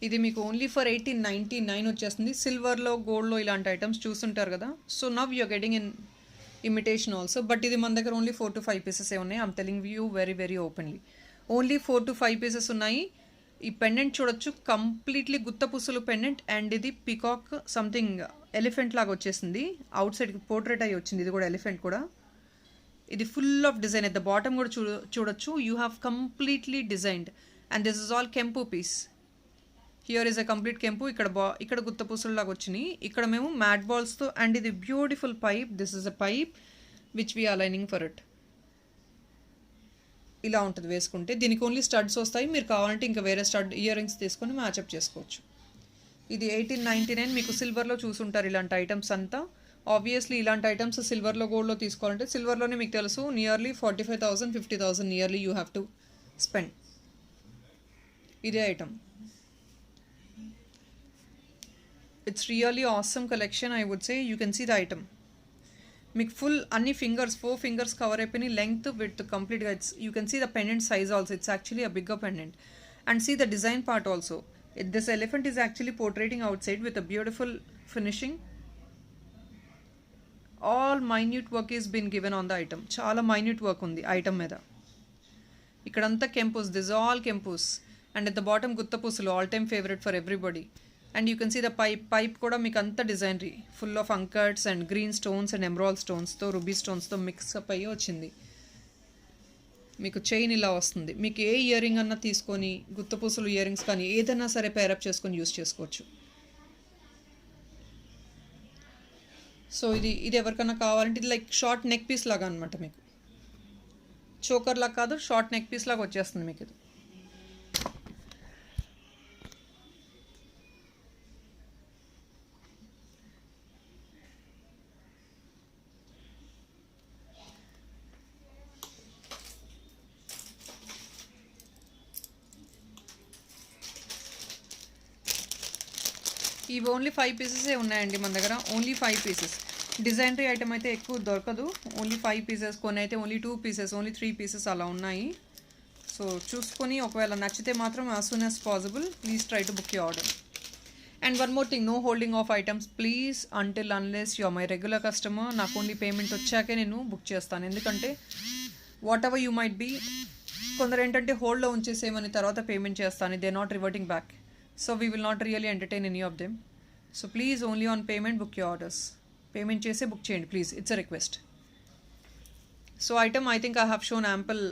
Speaker 1: ఇది మీకు ఓన్లీ ఫర్ 1899 వచ్చేస్తుంది. సిల్వర్లో, గోల్డ్లో ఇలాంటి ఐటమ్స్ చూస్తుంటారు కదా. So now you're getting in imitation also. But ఇది మన దగ్గర ఓన్లీ 4 to 5 పీసెస్ ఉన్నాయి. I'm telling you very openly. Only 4 to 5 pieces ఉన్నాయి. ఈ పెండెంట్ చూడొచ్చు, కంప్లీట్లీ గుత్త పుస్సులు పెండెంట్. అండ్ ఇది పికాక్ సంథింగ్ ఎలిఫెంట్ లాగా వచ్చేసింది. అవుట్ సైడ్కి పోర్ట్రేట్ అయ్యి వచ్చింది. ఇది కూడా ఎలిఫెంట్ కూడా. ఇది full of design. At the bottom కూడా చూడొచ్చు, you have completely designed. And this is all కెంపు piece. Here is a complete కెంపు. ఇక్కడ గుత్త పూసల్లాగా వచ్చినాయి. ఇక్కడ మేము మ్యాట్ బాల్స్తో. అండ్ ఇది beautiful pipe. This is a pipe which we're lining for it. ఇలా ఉంటుంది వేసుకుంటే. దీనికి ఓన్లీ స్టడ్స్ వస్తాయి. మీరు కావాలంటే ఇంకా వేరే స్టడ్ ఇయర్ రింగ్స్ తీసుకొని మ్యాచప్ చేసుకోవచ్చు. ఇది 1899. మీకు సిల్వర్లో చూసుంటారు ఇలాంటి ఐటమ్స్ అంతా. ఆబ్వియస్లీ ఇలాంటి ఐటమ్స్ సిల్వర్లో, గోల్డ్లో తీసుకోవాలంటే సిల్వర్లోనే మీకు తెలుసు nearly 45,000 50,000 nearly you have to spend. ఇదే item. It's really awesome collection, I would say. You can see the item. మీకు ఫుల్ అన్ని ఫింగర్స్ 4 ఫింగర్స్ కవర్ అయిపోయినాయి, లెంగ్త్ విత్ కంప్లీట్గా. It's you can see the pendant size also. It's actually a bigger pendant. And see the design part also. This elephant is actually portraying outside with a beautiful finishing. All minute work is been given on the item. చాలా minute work ఉంది item మీద. ఇక్కడంతా కెంపూస్, this all కెంపూస్. And at the bottom గుత్తపూసలు, all time favourite for everybody. And you can see the pipe కూడా మీకు అంత designery, full of uncuts and green stones and emerald స్టోన్స్తో, రుబీ స్టోన్స్తో మిక్సప్ అయ్యి వచ్చింది. మీకు చైన్ ఇలా వస్తుంది. మీకు ఏ ఇయర్ రింగ్ అన్నా తీసుకొని, గుత్తపూసలు ఇయర్ రింగ్స్ కానీ ఏదైనా సరే పేరప్ చేసుకొని యూస్ చేసుకోవచ్చు. సో ఇది ఎవరికైనా కావాలంటే ఇది లైక్ షార్ట్ నెక్ పీస్ లాగా అనమాట. మీకు చోకర్ లాగా కాదు, షార్ట్ నెక్ పీస్ లాగా వచ్చేస్తుంది మీకు ఇది. ఇవి ఓన్లీ 5 పీసెసే ఉన్నాయండి మన దగ్గర. Only 5 pieces. డిజైనరీ ఐటమ్ అయితే ఎక్కువ దొరకదు. ఓన్లీ 5 పీసెస్, కొన్ని అయితే ఓన్లీ 2 పీసెస్, ఓన్లీ 3 పీసెస్ అలా ఉన్నాయి. సో చూసుకొని ఒకవేళ నచ్చితే మాత్రం as soon as possible please try to book your order. And one more thing, no holding of items please until unless you are my regular customer. నాకు only payment వచ్చాకే నేను book చేస్తాను. ఎందుకంటే whatever you might be, కొందరు ఏంటంటే హోల్డ్లో ఉంచేసేమని తర్వాత పేమెంట్ చేస్తాను. They not reverting back. So we will not really entertain any of them. So please only on payment book your orders. Payment chese book cheyandi please. It's a request. So item, I think I have shown ample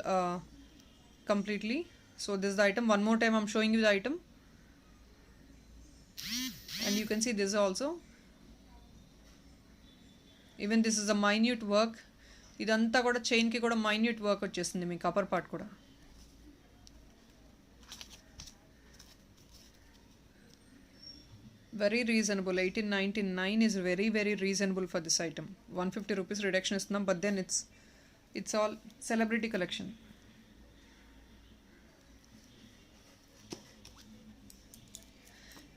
Speaker 1: completely. So this is the item. One more time I'm showing you the item. And you can see this also. Even this is a minute work. Idantha kuda chain ki kuda minute work vachesthundi meeku upper part kuda. Very reasonable. 1899 is very very reasonable for this item. 150 rupees reduction istunam, but then it's all celebrity collection.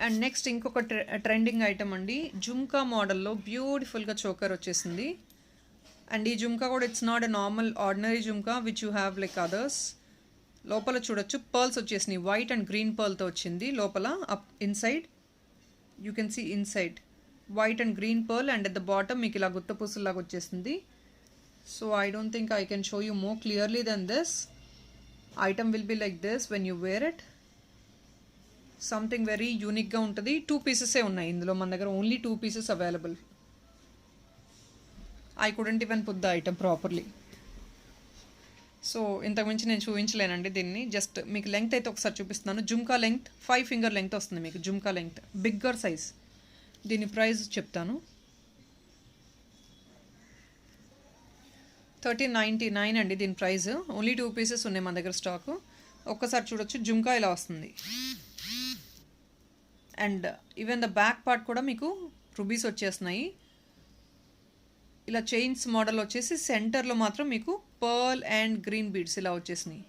Speaker 1: And next ఇంకొక trending item అండి. జుమ్కా మోడల్లో బ్యూటిఫుల్గా choker వచ్చేసింది. And ఈ జుమ్కా కూడా it's not a normal ordinary jhumka which you have like others. లోపల చూడొచ్చు pearls వచ్చేసినాయి. వైట్ అండ్ గ్రీన్ పర్ల్తో వచ్చింది లోపల. Up inside you can see inside white and green pearl, and at the bottom మీకు ఇలా గుత్తపూసలాగా వచ్చేస్తుంది. So I don't think I can show you more clearly than this. Item will be like this when you wear it. Something very unique గా ఉంటుంది. 2 pieces ఏ ఉన్నాయి ఇందులో మన దగ్గర. Only 2 pieces available. I couldn't even put the item properly. So ఇంతకుమించి నేను చూపించలేనండి దీన్ని. జస్ట్ మీకు లెంగ్త్ అయితే ఒకసారి చూపిస్తున్నాను. జుమ్కా లెంగ్త్ 5 ఫింగర్ లెంగ్త్ వస్తుంది మీకు. Jhumka length bigger size. దీని ప్రైస్ చెప్తాను. 1399 అండి దీని ప్రైస్. ఓన్లీ 2 పీసెస్ ఉన్నాయి మన దగ్గర స్టాక్. ఒక్కసారి చూడొచ్చు జుమ్కా ఇలా వస్తుంది. And even the back part కూడా మీకు రుబీస్ వచ్చేస్తున్నాయి. ఇలా చైన్స్ మోడల్ వచ్చేసి సెంటర్లో మాత్రం మీకు పర్ల్ అండ్ గ్రీన్ బీడ్స్ ఇలా వచ్చేసినాయి.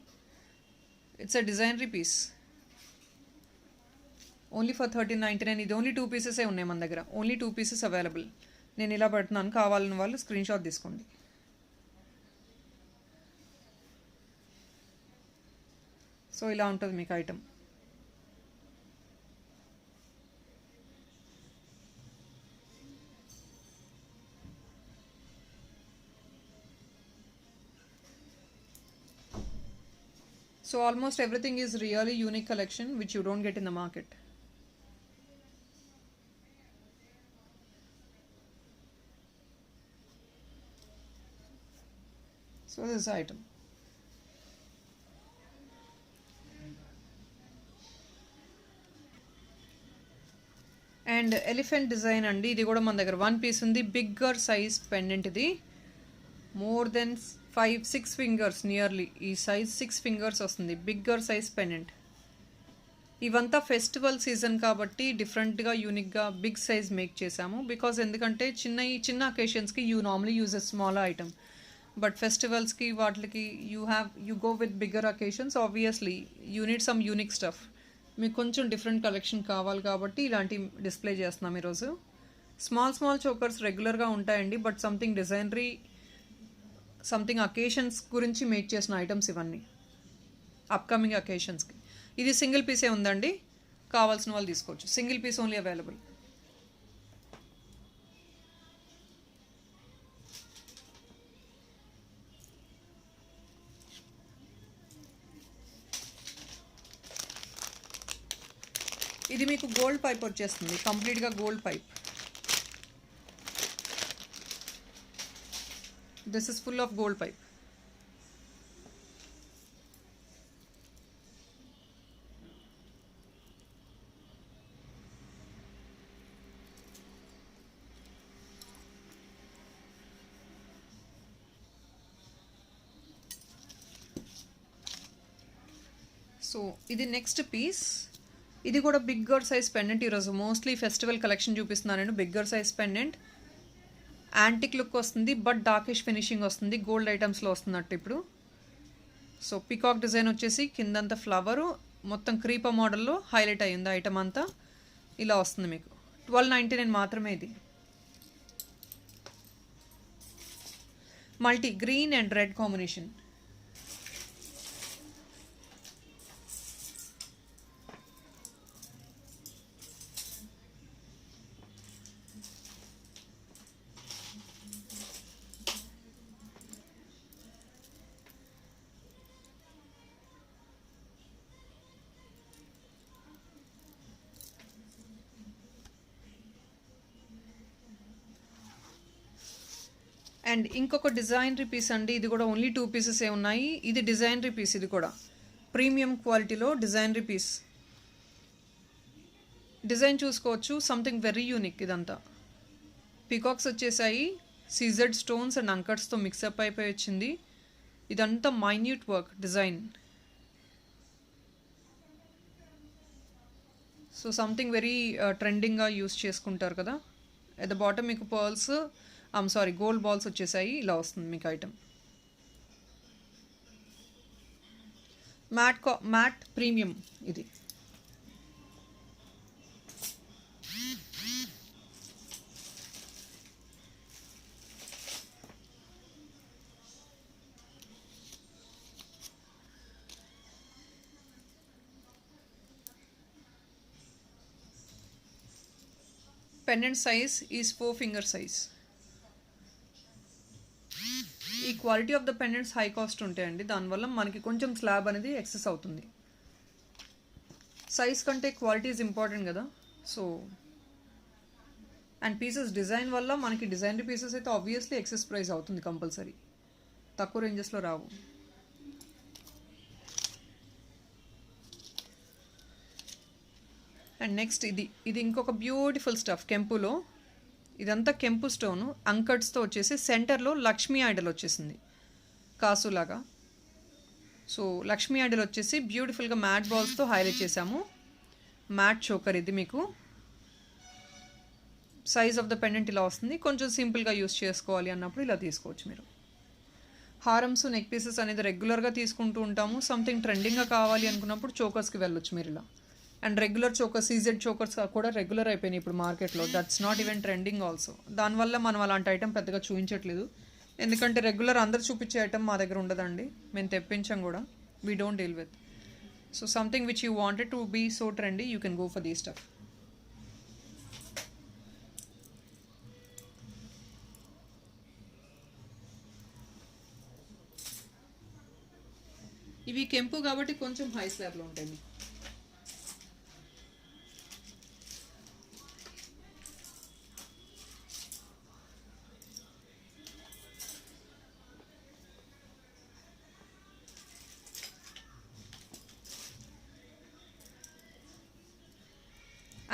Speaker 1: It's a designery piece. Only for 1399. ఇది ఓన్లీ 2 పీసెసే ఉన్నాయి మన దగ్గర. Only 2 pieces available. నేను ఇలా పెడుతున్నాను, కావాలని వాళ్ళు స్క్రీన్ షాట్ తీసుకోండి. సో ఇలా ఉంటుంది మీకు item. So almost everything is really unique collection which you don't get in the market. So this item. And elephant design అండి. ఇది కూడా మన దగ్గర 1 పీస్ ఉంది. బిగ్గర్ సైజ్ పెండెంట్ ఇది. More than 5-6 fingers nearly. ఈ సైజ్ 6 ఫింగర్స్ వస్తుంది. Bigger size pendant. ఇవంతా ఫెస్టివల్ సీజన్ కాబట్టి డిఫరెంట్గా యూనిక్గా బిగ్ సైజ్ మేక్ చేసాము. బికాజ్ ఎందుకంటే చిన్న అకేషన్స్కి you normally use a small item, but ఫెస్టివల్స్కి వాటికి you go with bigger occasions. Obviously you need some unique stuff. మీకు కొంచెం డిఫరెంట్ కలెక్షన్ కావాలి కాబట్టి ఇలాంటి డిస్ప్లే చేస్తున్నాం ఈరోజు. స్మాల్ చోకర్స్ రెగ్యులర్గా ఉంటాయండి, but something designery, something occasions గురించి మేక్ చేసిన ఐటమ్స్ ఇవన్నీ, అప్కమింగ్ అకేషన్స్కి. ఇది సింగిల్ పీసే ఉందండి, కావాల్సిన వాళ్ళు తీసుకోవచ్చు. Single piece only available. ఇది మీకు గోల్డ్ పైప్ వచ్చేస్తుంది, కంప్లీట్గా gold pipe. This is full of gold pipe. So ఇది నెక్స్ట్ పీస్. ఇది కూడా బిగ్గర్ సైజ్ పెండెంట్. ఈరోజు మోస్ట్లీ ఫెస్టివల్ కలెక్షన్ చూపిస్తున్నాను నేను. Bigger size pendant, antique look వస్తుంది, బట్ డార్కిష్ ఫినిషింగ్ వస్తుంది, గోల్డ్ ఐటమ్స్లో వస్తున్నట్టు ఇప్పుడు. సో పికాక్ డిజైన్ వచ్చేసి కిందంతా ఫ్లవరు, మొత్తం క్రీపర్ మోడల్లో హైలైట్ అయ్యింది ఐటమ్ అంతా. ఇలా వస్తుంది మీకు. 1299 మాత్రమే ఇది. Multi green and red combination. And ఇంకొక డిజైనరీ పీస్ అండి. ఇది కూడా ఓన్లీ 2 పీసెసే ఉన్నాయి. ఇది డిజైనరీ పీస్, ఇది కూడా ప్రీమియం క్వాలిటీలో డిజైనరీ పీస్. డిజైన్ చూసుకోవచ్చు, సంథింగ్ వెరీ యూనిక్. ఇదంతా పికాక్స్ వచ్చేసాయి, సీజెడ్ స్టోన్స్ అండ్ అంకర్స్తో మిక్సప్ అయిపోయి వచ్చింది. ఇదంతా minute work design. So something very ట్రెండింగ్గా యూస్ చేసుకుంటారు కదా. ఎట్ ద బాటమ్ మీకు పర్ల్స్, గోల్డ్ బాల్స్ వచ్చేసాయి. ఇలా వస్తుంది మీకు ఐటమ్. మ్యాట్ ప్రీమియం ఇది. Pendant size is 4 finger size. ఈ quality of the pendants high cost ఉంటాయండి, దానివల్ల మనకి కొంచెం స్లాబ్ అనేది ఎక్సెస్ అవుతుంది. సైజ్ కంటే క్వాలిటీ ఈజ్ ఇంపార్టెంట్ కదా. సో అండ్ పీసెస్ డిజైన్ వల్ల మనకి డిజైనరీ పీసెస్ అయితే ఆబ్వియస్లీ ఎక్సెస్ ప్రైస్ అవుతుంది కంపల్సరీ, తక్కువ రేంజెస్లో రావు. అండ్ నెక్స్ట్ ఇది ఇంకొక బ్యూటిఫుల్ స్టఫ్ కెంపులో. ఇదంతా కెంపు స్టోను, అంకట్స్తో వచ్చేసి సెంటర్లో లక్ష్మీ ఐడల్ వచ్చేసింది కాసులాగా. సో లక్ష్మీ ఐడల్ వచ్చేసి బ్యూటిఫుల్గా మ్యాట్ బాల్స్తో హైలైట్ చేసాము. మ్యాట్ చోకర్ ఇది మీకు. సైజ్ ఆఫ్ ద పెండెంట్ ఇలా వస్తుంది. కొంచెం సింపుల్గా యూస్ చేసుకోవాలి అన్నప్పుడు ఇలా తీసుకోవచ్చు మీరు. హారమ్స్, నెక్ పీసెస్ అనేది రెగ్యులర్గా తీసుకుంటూ ఉంటాము. సంథింగ్ ట్రెండింగ్గా కావాలి అనుకున్నప్పుడు చోకర్స్కి వెళ్ళొచ్చు మీరు ఇలా. And regular chokers, CZ chokers కూడా రెగ్యులర్ అయిపోయినాయి ఇప్పుడు మార్కెట్లో. That's not even trending also. దానివల్ల మనం అలాంటి ఐటమ్ పెద్దగా చూపించట్లేదు, ఎందుకంటే రెగ్యులర్ అందరు చూపించే ఐటమ్ మా దగ్గర ఉండదండి, మేము తెప్పించాం కూడా. We don't deal with. So something which you wanted to be so trendy, you can go for the stuff. ఇవి కెంపు కాబట్టి కొంచెం హై స్లాబ్లో ఉంటాయి.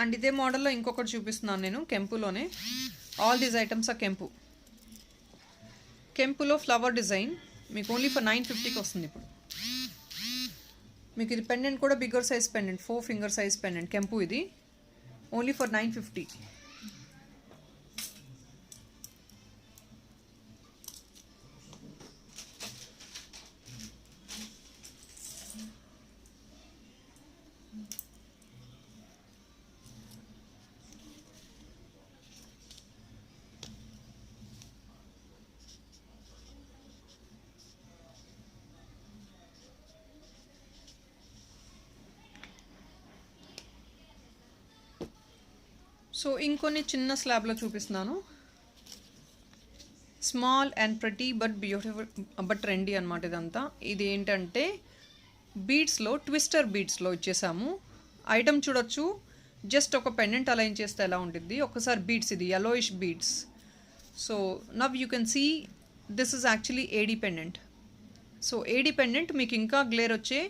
Speaker 1: అండ్ ఇదే మోడల్లో ఇంకొకటి చూపిస్తున్నాను నేను కెంపులోనే. ఆల్ దీస్ ఐటమ్స్ ఆర్ కెంపు. కెంపులో ఫ్లవర్ డిజైన్ మీకు ఓన్లీ ఫర్ 950కి వస్తుంది ఇప్పుడు. మీకు ఇది పెండెంట్ కూడా bigger size pendant, 4 finger size pendant కెంపు. ఇది ఓన్లీ ఫర్ 950. సో ఇంకొన్ని చిన్న స్లాబ్లో చూపిస్తున్నాను. Small and pretty but beautiful but trendy అనమాట ఇదంతా. ఇది ఏంటంటే బీడ్స్లో ట్విస్టర్ బీడ్స్లో ఇచ్చేసాము. ఐటమ్ చూడొచ్చు, జస్ట్ ఒక పెండెంట్ అలైన్ చేస్తే ఎలా ఉంటుంది ఒకసారి. బీడ్స్ ఇది yellowish beads. So now you can see this is actually AD pendant. So AD pendant మీకు ఇంకా గ్లేర్ వచ్చే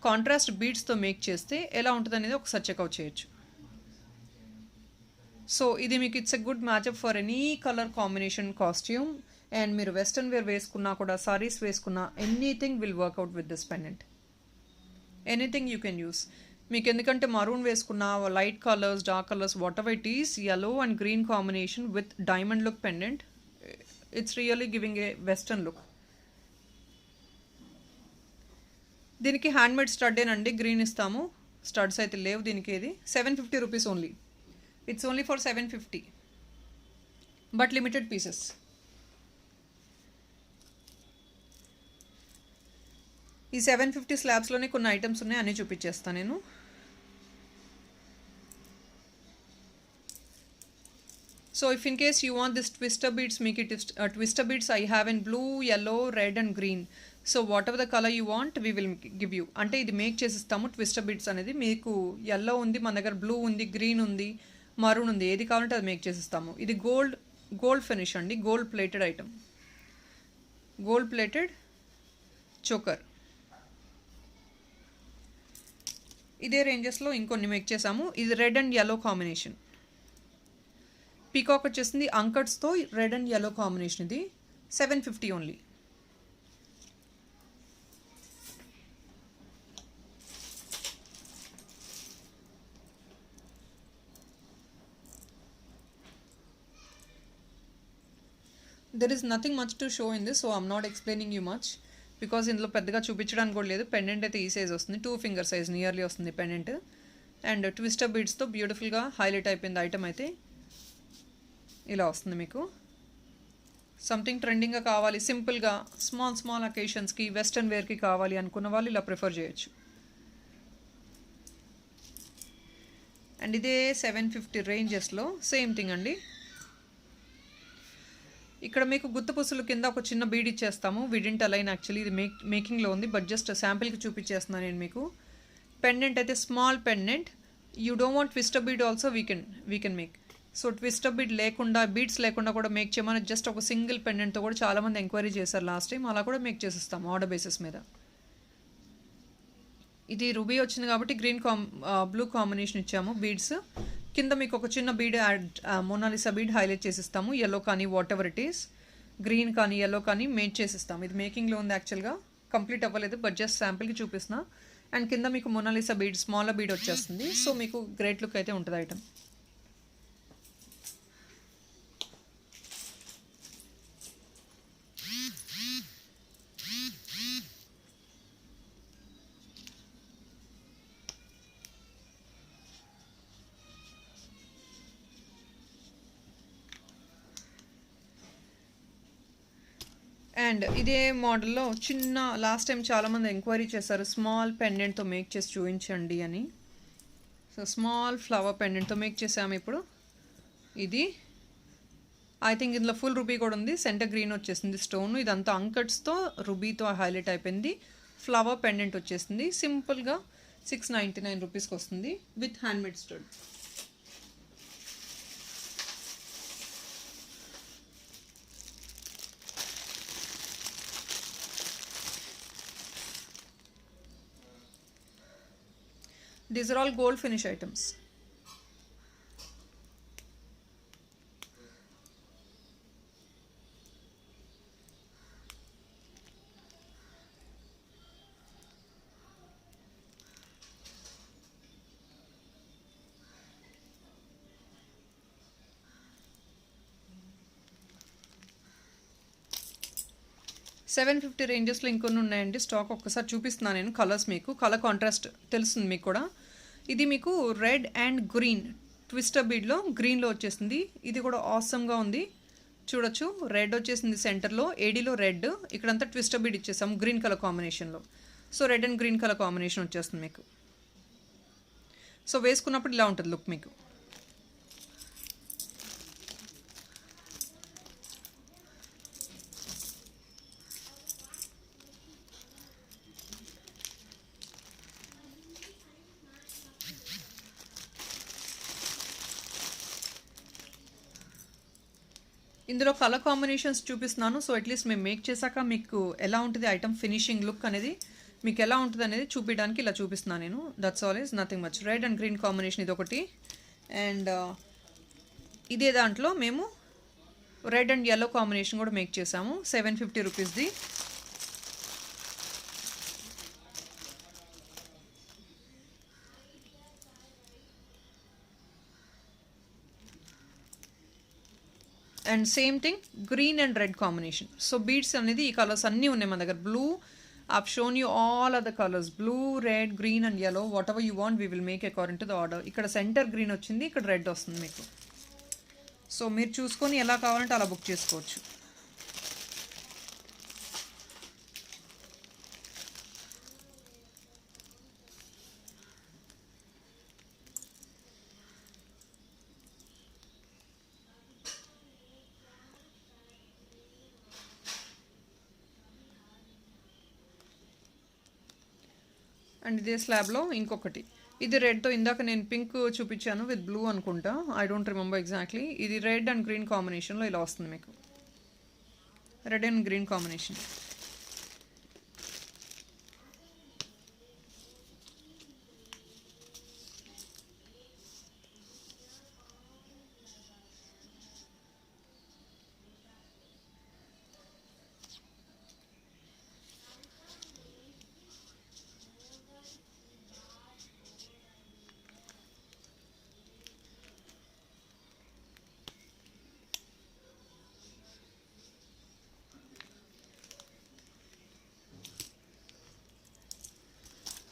Speaker 1: కాంట్రాస్ట్ బీడ్స్తో మేక్ చేస్తే ఎలా ఉంటుంది అనేది ఒకసారి చెక్అవుట్ చేయొచ్చు. సో ఇది మీకు it's a good matchup for any colour combination costume. And మీరు వెస్ట్రన్ వేర్ వేసుకున్నా కూడా, సారీస్ వేసుకున్నా, anything will work out with this pendant. Anything you can use. మీకు ఎందుకంటే మరూన్ వేసుకున్న, light colours, dark colours, whatever it is, yellow and green combination with diamond look pendant, it's really giving a western look. దీనికి handmade స్టడ్డేనండి, green ఇస్తాము, studs అయితే లేవు దీనికి. ఇది 750 rupees only. It's only for 750 but limited pieces. ఈ 750 స్లాబ్స్లోనే కొన్ని ఐటమ్స్ ఉన్నాయి, అన్నీ చూపించేస్తాను నేను. So if in case you want this twister beads, మీకు twister beads I have in blue, yellow, red and green. So whatever the colour you want we will give you. అంటే ఇది make చేసిస్తాము. Twister beads అనేది మీకు yellow ఉంది, మన దగ్గర blue ఉంది, green ఉంది, మరూన్ ఉంది, ఏది కావాలంటే అది మేక్ చేసిస్తాము. ఇది గోల్డ్ ఫినిష్ అండి, gold plated item, gold plated choker. ఇదే రేంజెస్లో ఇంకొన్ని మేక్ చేసాము. ఇది red and yellow combination. Peacock వచ్చేసింది అంకట్స్తో రెడ్ అండ్ yellow కాంబినేషన్. ఇది 750 only. There is nothing much to show in this, so I'm not explaining you much because ఇందులో పెద్దగా చూపించడానికి కూడా లేదు. పెండెంట్ అయితే ఈ సైజ్ వస్తుంది, 2 ఫింగర్ సైజ్ నియర్లీ వస్తుంది పెండెంట్. అండ్ ట్విస్టర్ బీడ్స్తో బ్యూటిఫుల్గా హైలైట్ అయిపోయింది ఐటమ్ అయితే. ఇలా వస్తుంది మీకు. సంథింగ్ ట్రెండింగ్గా కావాలి, సింపుల్గా స్మాల్ అకేషన్స్కి, వెస్ట్రన్ వేర్కి కావాలి అనుకున్న వాళ్ళు ఇలా ప్రిఫర్ చేయొచ్చు. అండ్ ఇదే 750 రేంజెస్లో సేమ్ థింగ్ అండి. ఇక్కడ మీకు గుత్తపుసుల కింద ఒక చిన్న బీడ్ ఇచ్చేస్తాము. విడింట్ అలైన్ యాక్చువల్లీ ఇది మేకింగ్లో ఉంది, బట్ జస్ట్ శాంపిల్కి చూపించేస్తున్నాను నేను మీకు. పెండెంట్ అయితే small pendant. You don't want twister bead also we can make. So twister bead లేకుండా, బీడ్స్ లేకుండా కూడా మేక్ చేయమని జస్ట్ ఒక సింగిల్ పెండెంట్తో కూడా చాలామంది ఎంక్వైరీ చేశారు లాస్ట్ టైం. అలా కూడా మేక్ చేసిస్తాము ఆర్డర్ బేసిస్ మీద. ఇది రూబీ వచ్చింది కాబట్టి బ్లూ కాంబినేషన్ ఇచ్చాము బీడ్స్. కింద మీకు ఒక చిన్న బీడ్ మోనాలిసా బీడ్ హైలైట్ చేసిస్తాము. yellow కానీ whatever it is, green కానీ yellow కానీ మేక్ చేసిస్తాము. ఇది మేకింగ్లో ఉంది యాక్చువల్గా, కంప్లీట్ అవ్వలేదు, బట్ జస్ట్ శాంపిల్కి చూపిస్తున్నా. అండ్ కింద మీకు మోనాలిసా బీడ్, స్మాల్ బీడ్ వచ్చేస్తుంది. సో మీకు గ్రేట్ లుక్ అయితే ఉంటుంది ఐటమ్. అండ్ ఇదే మోడల్లో చిన్న, లాస్ట్ టైం చాలామంది ఎంక్వైరీ చేశారు స్మాల్ పెండెంట్తో మేక్ చేసి చూపించండి అని. సో స్మాల్ ఫ్లవర్ పెండెంట్తో మేక్ చేసాము ఇప్పుడు. ఇది ఐ థింక్ ఇందులో ఫుల్ రూబీ కూడా ఉంది, సెంటర్ గ్రీన్ వచ్చేసింది స్టోన్. ఇదంతా అంకట్స్తో రూబీతో హైలైట్ అయిపోయింది. ఫ్లవర్ పెండెంట్ వచ్చేసింది సింపుల్గా 699 రూపీస్కి వస్తుంది with handmade stud. These are all gold finish items. $750 రేంజెస్లో ఇంకొన్ని ఉన్నాయండి స్టాక్. ఒక్కసారి చూపిస్తున్నాను నేను కలర్స్, మీకు కలర్ కాంట్రాస్ట్ తెలుస్తుంది మీకు కూడా. ఇది మీకు రెడ్ అండ్ గ్రీన్ ట్విస్టర్ బీడ్లో గ్రీన్లో వచ్చేసింది. ఇది కూడా ఆసమ్గా ఉంది, చూడొచ్చు. రెడ్ వచ్చేసింది సెంటర్లో, ఏడీలో రెడ్, ఇక్కడంతా ట్విస్టర్ బీడ్ ఇచ్చేసాము గ్రీన్ కలర్ కాంబినేషన్లో. So red and green colour combination వచ్చేస్తుంది మీకు. సో వేసుకున్నప్పుడు ఇలా ఉంటుంది లుక్ మీకు. ఇందులో కలర్ కాంబినేషన్స్ చూపిస్తున్నాను. సో అట్లీస్ట్ మేము మేక్ చేశాక మీకు ఎలా ఉంటుంది ఐటమ్ ఫినిషింగ్ లుక్ అనేది మీకు ఎలా ఉంటుంది అనేది చూపించడానికి ఇలా చూపిస్తున్నాను నేను. That's all is nothing much. Red and green combination ఇది ఒకటి. అండ్ ఇదే దాంట్లో మేము రెడ్ అండ్ yellow కాంబినేషన్ కూడా మేక్ చేసాము. 750 రూపీస్ది. And same thing green and red combination. So beads అనేది ఈ కలర్స్ అన్నీ ఉన్నాయి మన దగ్గర. Blue, I've shown you all other colors, blue, red, green and yellow. Whatever you want we will make according to the order. ఇక్కడ centre green వచ్చింది, ఇక్కడ red వస్తుంది మీకు. సో మీరు చూసుకొని ఎలా కావాలంటే అలా బుక్ చేసుకోవచ్చు. అండ్ ఇదే స్లాబ్లో ఇంకొకటి, ఇది రెడ్తో ఇందాక నేను పింక్ చూపించాను విత్ బ్లూ అనుకుంటా, ఐ డోంట్ రిమెంబర్ ఎగ్జాక్ట్లీ. ఇది రెడ్ అండ్ గ్రీన్ కాంబినేషన్లో ఇలా వస్తుంది మీకు. Red and green combination.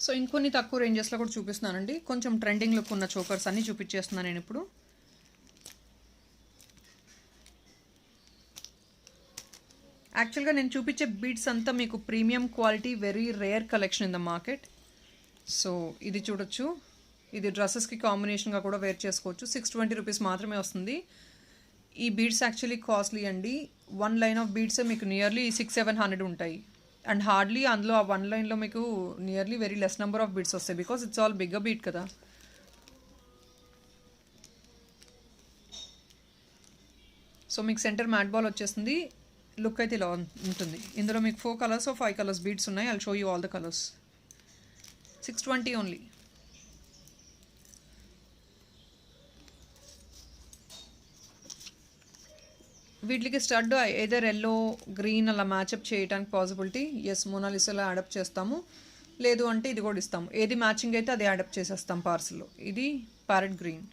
Speaker 1: So ఇంకొన్ని తక్కువ రేంజెస్లో కూడా చూపిస్తున్నానండి. కొంచెం ట్రెండింగ్ లుక్ ఉన్న చోకర్స్ అన్నీ చూపించేస్తున్నాను నేను ఇప్పుడు. యాక్చువల్గా నేను చూపించే బీడ్స్ అంతా మీకు premium quality, very rare collection in the market. So ఇది చూడొచ్చు, ఇది డ్రెస్సెస్కి కాంబినేషన్గా కూడా వేర్ చేసుకోవచ్చు. 620 రూపీస్ మాత్రమే వస్తుంది. ఈ బీడ్స్ యాక్చువల్లీ కాస్ట్లీ అండి. 1 లైన్ ఆఫ్ బీడ్స్ మీకు నియర్లీ 600-700 ఉంటాయి. అండ్ హార్డ్లీ అందులో ఆ 1 లైన్లో మీకు nearly very less number of beads వస్తాయి, because it's all bigger bead కదా. సో మీకు సెంటర్ మ్యాట్ బాల్ వచ్చేస్తుంది. లుక్ అయితే ఇలా ఉంటుంది. ఇందులో మీకు 4 కలర్స్ 5 కలర్స్ బీడ్స్ ఉన్నాయి. I'll show you all the colours. 620 only. వీటికి స్టడ్ ఏదర్ ఎల్లో గ్రీన్ అలా మ్యాచప్ చేయడానికి పాసిబిలిటీ. ఎస్, మోనాలిసాలో యాడప్ చేస్తాము, లేదు అంటే ఇది కూడా ఇస్తాము. ఏది మ్యాచింగ్ అయితే అది యాడప్ చేసేస్తాం పార్సల్లో. ఇది ప్యారెట్ గ్రీన్.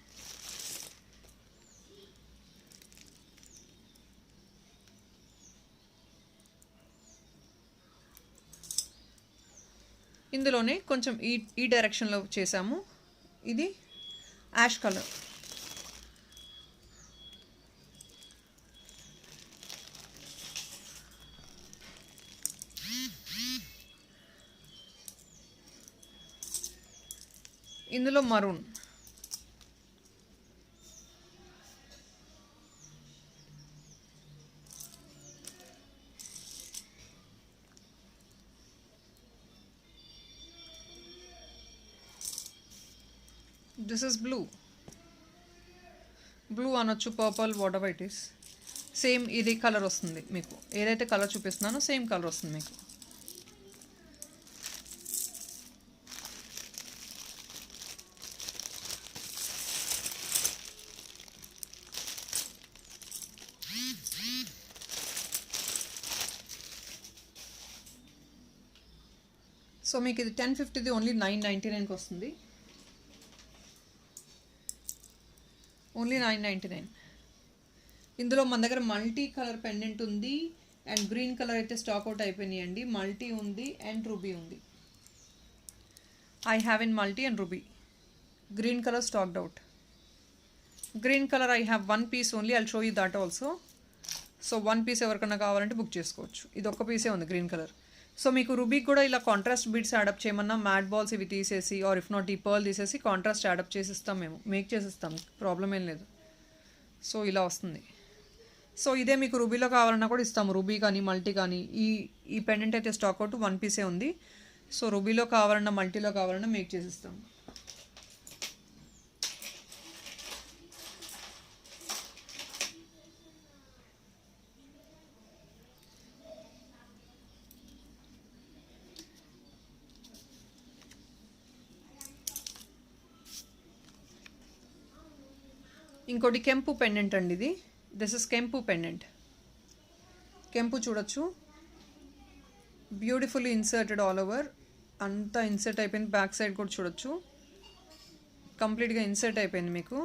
Speaker 1: ఇందులోనే కొంచెం ఈ డైరెక్షన్లో చేసాము. ఇది యాష్ కలర్. ఇందులో maroon. This is blue. Blue అనొచ్చు, purple, whatever it is. Same ఇది కలర్ వస్తుంది మీకు. ఏదైతే కలర్ చూపిస్తున్నానో సేమ్ కలర్ వస్తుంది మీకు. సో మీకు ఇది 1050ది ఓన్లీ 999కి వస్తుంది. ఓన్లీ 999. ఇందులో మన దగ్గర మల్టీ కలర్ పెండెంట్ ఉంది అండ్ గ్రీన్ కలర్ అయితే స్టాక్ అవుట్ అయిపోయినాయండి. మల్టీ ఉంది అండ్ రూబీ ఉంది. I have in multi and ruby. Green colour stocked out. Green colour I have 1 piece only. I'll show you that also. So 1 piece ఎవరికన్నా కావాలంటే book చేసుకోవచ్చు. ఇది ఒక్క పీసే ఉంది గ్రీన్ కలర్. సో మీకు రూబీకి కూడా ఇలా కాంట్రాస్ట్ బీడ్స్ యాడప్ చేయమన్నా మ్యాట్ బాల్స్ ఇవి తీసేసి ఆర్ ఇఫ్ నాట్ ఈ పర్ల్ తీసేసి కాంట్రాస్ట్ యాడప్ చేసిస్తాం, మేము మేక్ చేసిస్తాం, ప్రాబ్లం ఏం లేదు. సో ఇలా వస్తుంది. సో ఇదే మీకు రూబీలో కావాలన్నా కూడా ఇస్తాము. రూబీ కానీ మల్టీ కానీ. ఈ పెండెంట్ అయితే స్టాక్ అవుట్ 1 పీసే ఉంది. సో రూబీలో కావాలన్నా మల్టీలో కావాలన్నా మేక్ చేసిస్తాం. ఇంకోటి కెంపు పెండెంట్ అండి ఇది. దిస్ ఇస్ కెంపు పెండెంట్. కెంపు చూడొచ్చు, బ్యూటిఫుల్లీ ఇన్సర్టెడ్ ఆల్ ఓవర్, అంతా ఇన్సర్ట్ అయిపోయింది. బ్యాక్ సైడ్ కూడా చూడొచ్చు, కంప్లీట్గా ఇన్సర్ట్ అయిపోయింది మీకు.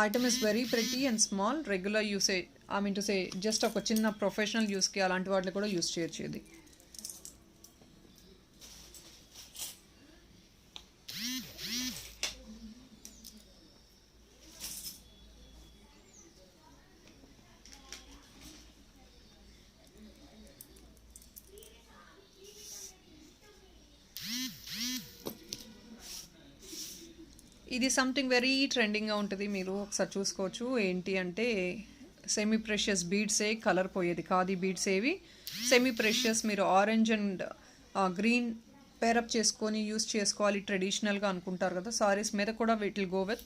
Speaker 1: Item is very pretty and small. Regular usage, I mean to say just ఒక చిన్న ప్రొఫెషనల్ యూస్కి అలాంటి వాటిని కూడా యూస్ చేయొచ్చు ఇది. ఇది సంథింగ్ వెరీ ట్రెండింగ్గా ఉంటుంది, మీరు ఒకసారి చూసుకోవచ్చు. ఏంటి అంటే సెమీ ప్రెషియస్ బీడ్సే, కలర్ పోయేది కాదు ఈ బీడ్స్ ఏవి. సెమీ ప్రెషియస్ మీరు ఆరెంజ్ అండ్ గ్రీన్ పేరప్ చేసుకొని యూస్ చేసుకోవాలి ట్రెడిషనల్గా అనుకుంటారు కదా, సారీస్ మీద కూడా will go with.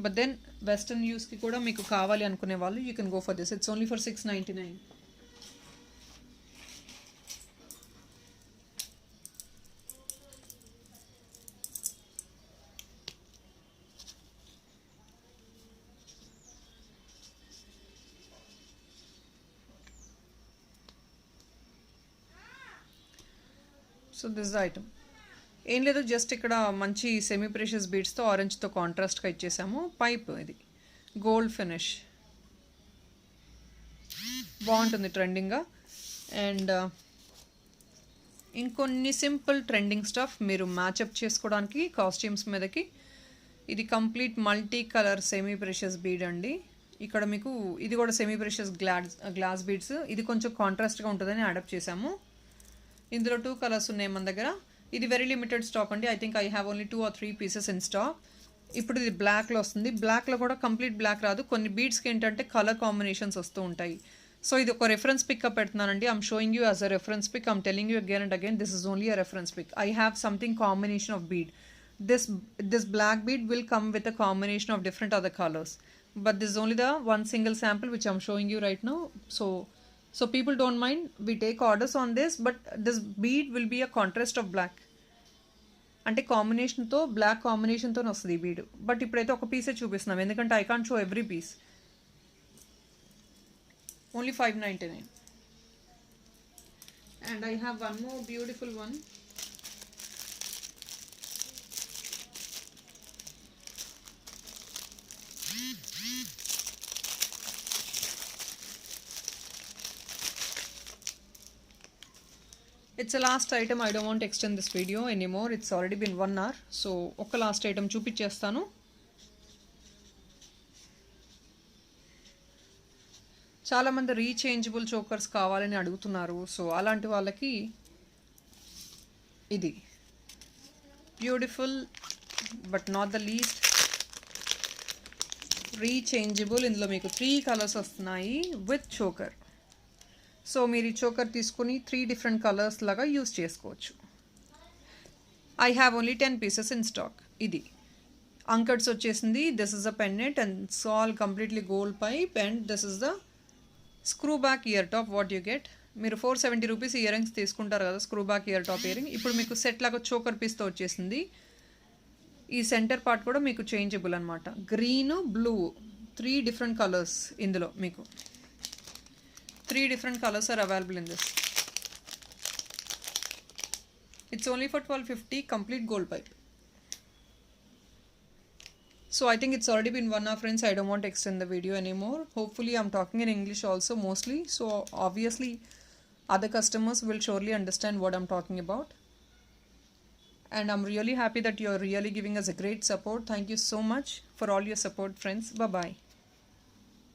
Speaker 1: But then western యూస్కి కూడా మీకు కావాలి అనుకునే వాళ్ళు you can go for this. It's only for 699. So this the item. ఏం లేదు, జస్ట్ ఇక్కడ మంచి సెమీ ప్రెషియస్ బీడ్స్తో ఆరెంజ్తో కాంట్రాస్ట్గా ఇచ్చేసాము. పైప్ ఇది గోల్డ్ ఫినిష్, బాగుంటుంది ట్రెండింగ్గా. అండ్ ఇంకొన్ని సింపుల్ ట్రెండింగ్ స్టఫ్ మీరు మ్యాచప్ చేసుకోవడానికి కాస్ట్యూమ్స్ మీదకి. ఇది complete multi colour semi precious bead అండి. ఇక్కడ మీకు ఇది కూడా సెమీ ప్రెషియస్ గ్లాస్ బీడ్స్. ఇది కొంచెం కాంట్రాస్ట్గా ఉంటుందని అడాప్ట్ చేసాము. ఇందులో 2 కలర్స్ ఉన్నాయి మన దగ్గర. ఇది వెరీ లిమిటెడ్ స్టాక్ అండి. I think I have only 2 or 3 pieces in stock. ఇప్పుడు ఇది బ్లాక్లో వస్తుంది. బ్లాక్లో కూడా కంప్లీట్ బ్లాక్ రాదు, కొన్ని బీడ్స్కి ఏంటంటే కలర్ కాంబినేషన్స్ వస్తూ ఉంటాయి. సో ఇది ఒక రెఫరెన్స్ పిక్అప్ పెడుతున్నానండి. I'm showing you as a reference pic. I'm telling you again and again, this is only a reference pic. I have something combination of bead. This black bead will come with a combination of different other colors, but this is only the one single sample which I'm showing you right now. So people don't mind, we take orders on this, but this bead will be a contrast of black. అంటే కాంబినేషన్తో black కాంబినేషన్తో వస్తుంది ఈ bead. But ఇప్పుడైతే ఒక పీసే చూపిస్తున్నాం ఎందుకంటే I can't show every piece. Only 599. And I have one more beautiful one. It's a last item. I don't want to extend this video anymore. It's already been 1 hour. So ఒక last item చూపించేస్తాను. చాలామంది రీచేంజబుల్ chokers కావాలని అడుగుతున్నారు. So అలాంటి వాళ్ళకి ఇది beautiful but not the least rechangeable. ఇందులో మీకు 3 కలర్స్ వస్తున్నాయి విత్ చోకర్. సో మీరు ఈ చోకర్ తీసుకుని 3 డిఫరెంట్ కలర్స్ లాగా యూస్ చేసుకోవచ్చు. I have only 10 pieces in stock. ఇది అంకర్స్ వచ్చేసింది. This is a pendant and it's all completely gold pipe and this is the screw back ear top. What you get, మీరు 470 rupees earrings తీసుకుంటారు కదా screw back ear top earring. ఇప్పుడు మీకు set లాగా choker పీస్తో వచ్చేసింది. ఈ centre part కూడా మీకు చేంజబుల్ అనమాట. Green, blue 3 different colours. ఇందులో మీకు 3 different colors are available in this. It's only for 1250, complete gold pipe. So I think it's already been 1 hour, friends. I don't want to extend the video anymore. Hopefully I'm talking in English also mostly. So obviously other customers will surely understand what I'm talking about. And I'm really happy that you're really giving us a great support. Thank you so much for all your support, friends. Bye-bye.